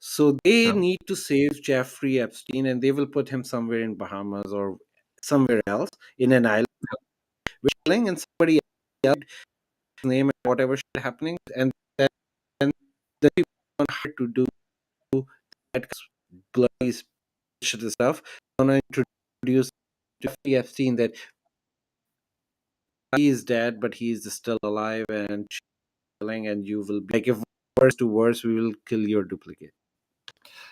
so they need to save Jeffrey Epstein, and they will put him somewhere in Bahamas or somewhere else in an island, and somebody else name and whatever shit happening, and then the people want to do that bloody shit stuff. I want to introduce Jeffrey Epstein that he is dead, but he is still alive and chilling, and you will be like, if worse to worse, we will kill your duplicate.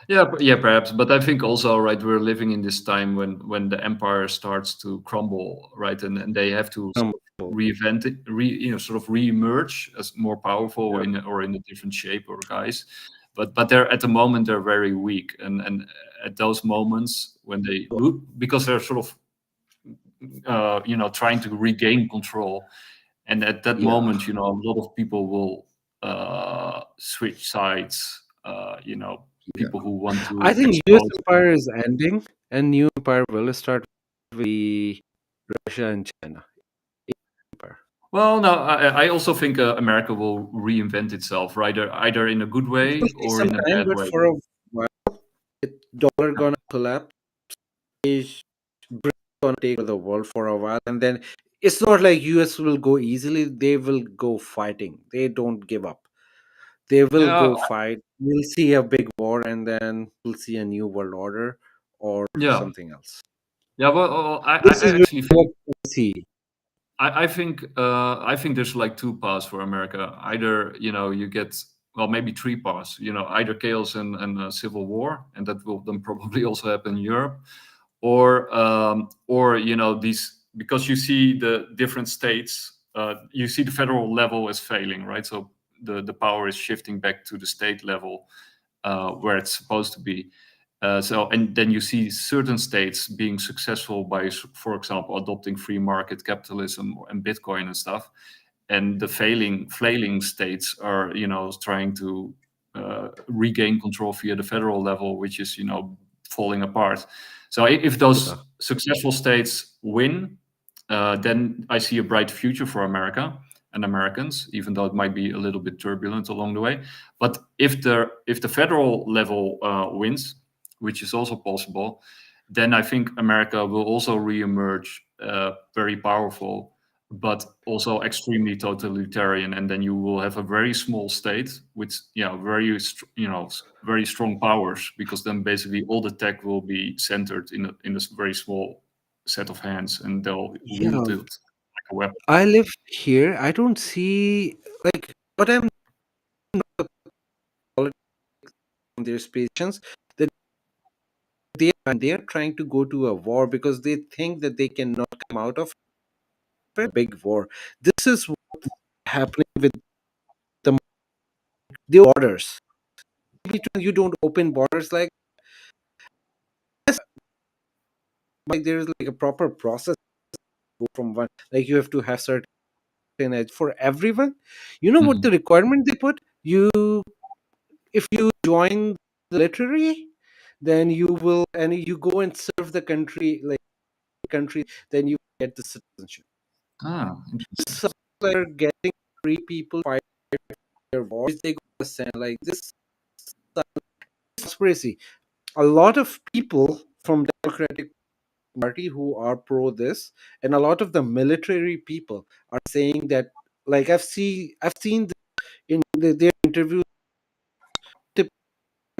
Yeah, perhaps, but I think also, right, we're living in this time when the empire starts to crumble, right, and they have to sort of reinvent it, sort of re-emerge as more powerful or in a different shape or guise, but they're at the moment they're very weak, and at those moments when they because they're sort of trying to regain control, and at that moment, a lot of people will switch sides. People who want to. I think U.S. empire is ending, and new empire will start with Russia and China. Empire. Well, no, I also think America will reinvent itself, either in a good way or in a bad way. For a while, dollar gonna collapse. Britain gonna take over the world for a while, and then it's not like US will go easily. They will go fighting. They don't give up. They will go fight. We'll see a big war, and then we'll see a new world order or something else. Yeah, well, I actually think. I think there's like two paths for America. Either you get maybe three paths. Either chaos and civil war, and that will then probably also happen in Europe, or these, because you see the different states. You see the federal level is failing, right? So the power is shifting back to the state level, where it's supposed to be. And then you see certain states being successful by, for example, adopting free market capitalism and Bitcoin and stuff, and the flailing states are, trying to regain control via the federal level, which is, falling apart. So if those successful states win, then I see a bright future for America and Americans, even though it might be a little bit turbulent along the way. But if the federal level wins, which is also possible, then I think America will also reemerge very powerful, but also extremely totalitarian. And then you will have a very small state with very strong powers, because then basically all the tech will be centered in a very small set of hands, and they'll wield it like a weapon. I live here. I don't see what I'm there's patience that they are trying to go to a war because they think that they cannot come out of a big war. This is what's happening with the borders. You don't open borders like there's like a proper process from one. Like you have to have certain edge for everyone. What the requirement they put? If you join the military, then you will, and you go and serve the country, then you get the citizenship. So they're getting free people fight their wars. They go send like this conspiracy. A lot of people from Democratic Party who are pro this, and a lot of the military people are saying that. Like I've seen in their interviews,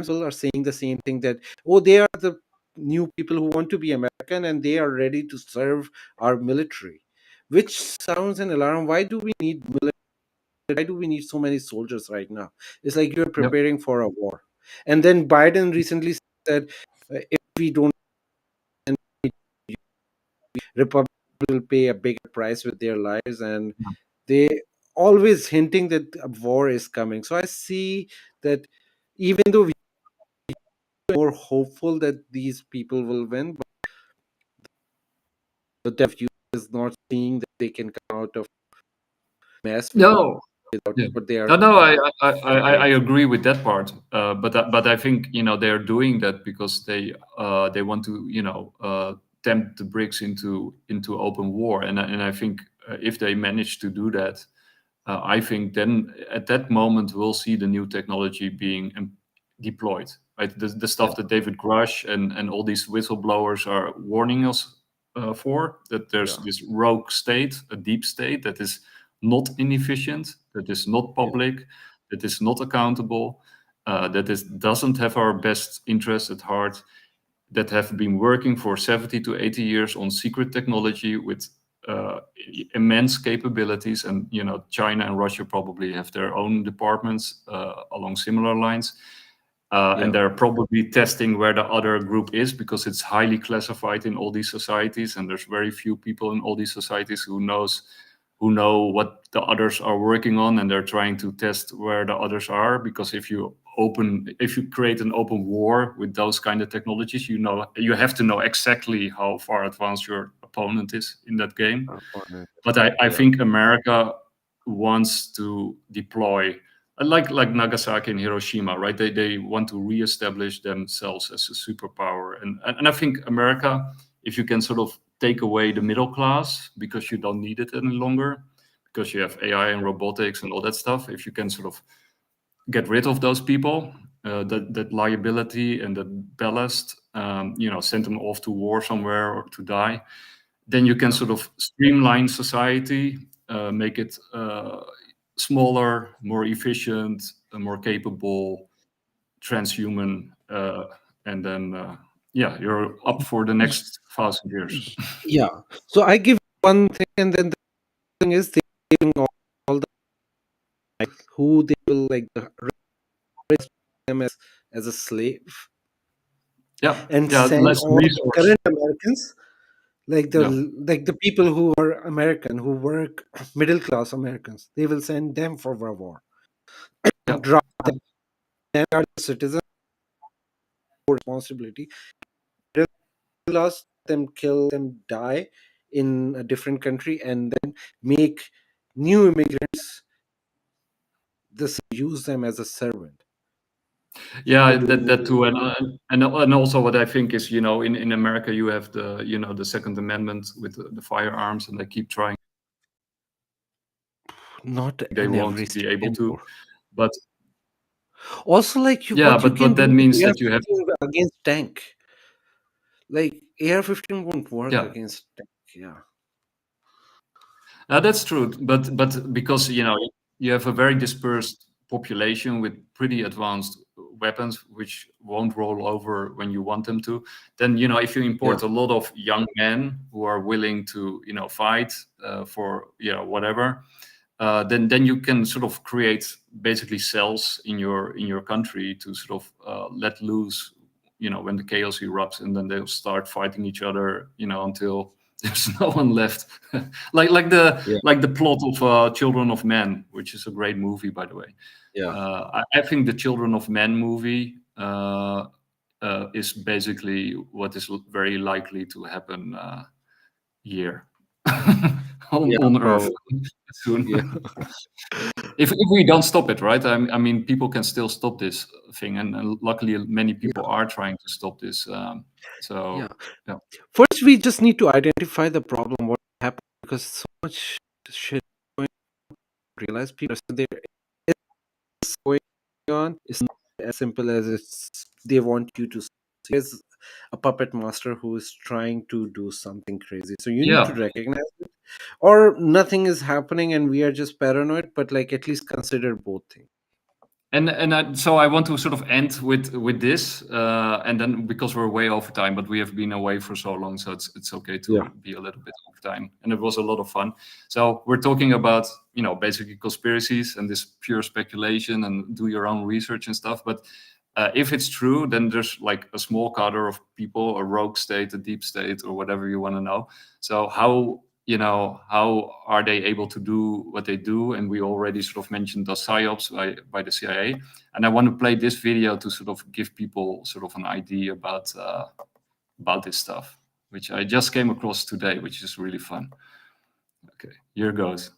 are saying the same thing, that they are the new people who want to be American and they are ready to serve our military, which sounds an alarm. Why do we need military? Why do we need so many soldiers right now? It's like you're preparing for a war. And then Biden recently said, if we don't, Republicans will pay a bigger price with their lives, and they always hinting that a war is coming. So I see that even though we are more hopeful that these people will win, but the deaf youth is not seeing that they can come out of mess. But they are. No, I agree with that part. But I think they are doing that because they want to tempt the BRICS into open war, and I think if they manage to do that, I think then at that moment we'll see the new technology being deployed. Right, the stuff that David Grush and all these whistleblowers are warning us for, that there's this rogue state, a deep state that is not inefficient, that is not public, that is not accountable, doesn't have our best interests at heart, that have been working for 70 to 80 years on secret technology with immense capabilities. And China and Russia probably have their own departments along similar lines. And they're probably testing where the other group is, because it's highly classified in all these societies, and there's very few people in all these societies who know what the others are working on, and they're trying to test where the others are. Because if you if you create an open war with those kind of technologies, you have to know exactly how far advanced your opponent is in that game. But I think America wants to deploy, like Nagasaki and Hiroshima, right? They want to reestablish themselves as a superpower, and I think America, if you can sort of take away the middle class because you don't need it any longer, because you have AI and robotics and all that stuff, if you can sort of get rid of those people, that liability and that ballast, send them off to war somewhere or to die, then you can sort of streamline society, make it smaller, more efficient, more capable, transhuman, and then you're up for the next 1,000 years. Yeah. So I give one thing, and then the thing is they giving all the who they will raise them as a slave. Yeah. And yeah, send less all the resource. current Americans, like the people who are American, who work, middle class Americans, they will send them for war. Drop them. They are the citizens. Responsibility. Class them, kill them, die in a different country, and then make new immigrants. Use them as a servant. Yeah, that too, and also what I think is, in America you have the Second Amendment with the firearms, and they keep trying. Not they won't be able to, but also like you. Yeah, but that means that you have against tank. Like AR-15 won't work against tank. Yeah. That's true, but because you have a very dispersed population with pretty advanced weapons, which won't roll over when you want them to. Then if you import a lot of young men who are willing to fight for whatever, then you can sort of create basically cells in your country to sort of let loose when the chaos erupts, and then they'll start fighting each other until there's no one left. like the plot of Children of Men, which is a great movie, by the way. I think the Children of Men movie is basically what is very likely to happen here on Earth soon. If we don't stop it, right? I mean, people can still stop this thing, and luckily many people are trying to stop this. First, we just need to identify the problem, what happened, because so much shit going on. Realize people are there. It's going on. It's not as simple as they want you to see. There's a puppet master who is trying to do something crazy. So you need to recognize it, or nothing is happening and we are just paranoid. But at least consider both things. So I want to sort of end with this, and then because we're way over time, but we have been away for so long, so it's okay to be a little bit over time, and it was a lot of fun. So we're talking about basically conspiracies and this pure speculation and do your own research and stuff. But if it's true, then there's like a small cadre of people, a rogue state, a deep state, or whatever you want to know. So how are they able to do what they do? And we already sort of mentioned the psyops by the CIA. And I want to play this video to sort of give people sort of an idea about this stuff, which I just came across today, which is really fun. Okay, here goes.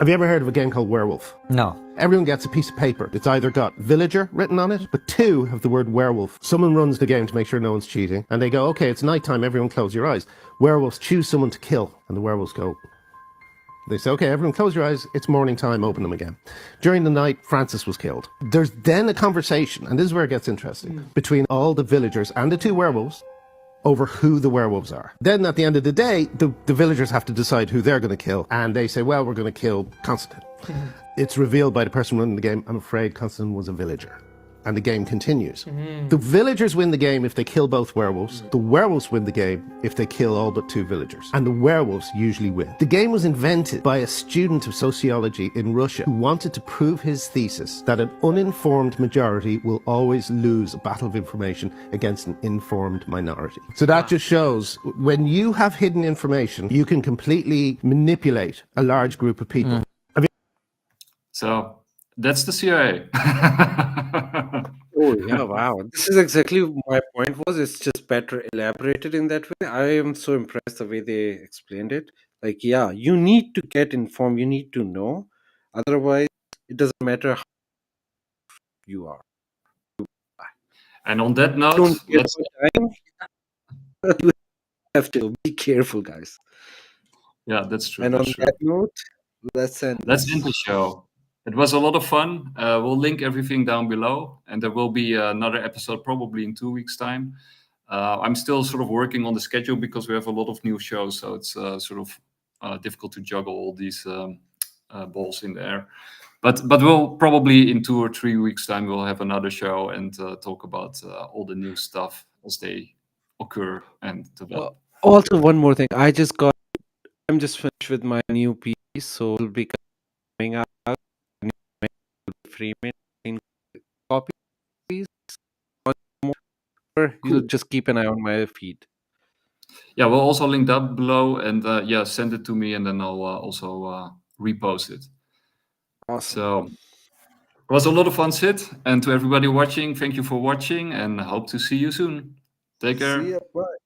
Have you ever heard of a game called Werewolf? No. Everyone gets a piece of paper. It's either got villager written on it, but two have the word werewolf. Someone runs the game to make sure no one's cheating, and they go, okay, it's nighttime, everyone close your eyes. Werewolves choose someone to kill, and the werewolves go. They say, okay, everyone close your eyes, it's morning time, open them again. During the night, Francis was killed. There's then a conversation, and this is where it gets interesting, between all the villagers and the two werewolves over who the werewolves are. Then at the end of the day, the villagers have to decide who they're going to kill, and they say, well, we're going to kill Constantine. It's revealed by the person running the game, I'm afraid Constantine was a villager. And the game continues. The villagers win the game if they kill both werewolves. The werewolves win the game if they kill all but two villagers. And the werewolves usually win. The game was invented by a student of sociology in Russia who wanted to prove his thesis that an uninformed majority will always lose a battle of information against an informed minority. So that just shows when you have hidden information, you can completely manipulate a large group of people. So That's the CIA. Oh yeah, wow. This is exactly my point was. It's just better elaborated in that way. I am so impressed the way they explained it. Like, yeah, you need to get informed, you need to know. Otherwise, it doesn't matter how you are. And on that note, Don't care let's about time. You have to be careful, guys. yeah, that's true. And on That's true. that note, let's end Let's this. end the show. It was a lot of fun. We'll link everything down below, and there will be another episode probably in 2 weeks' time. I'm still sort of working on the schedule because we have a lot of new shows, so it's sort of difficult to juggle all these balls in the air. But we'll probably in 2 or 3 weeks' time we'll have another show and talk about all the new stuff as they occur and develop. Also, one more thing. I'm just finished with my new piece, so it'll be coming out. Free copies. You'll just keep an eye on my feed. Yeah, we'll also link that below, and yeah, send it to me, and then I'll also repost it. Awesome. So it was a lot of fun, Sid, and to everybody watching, thank you for watching, and hope to see you soon. Take care. See ya. Bye.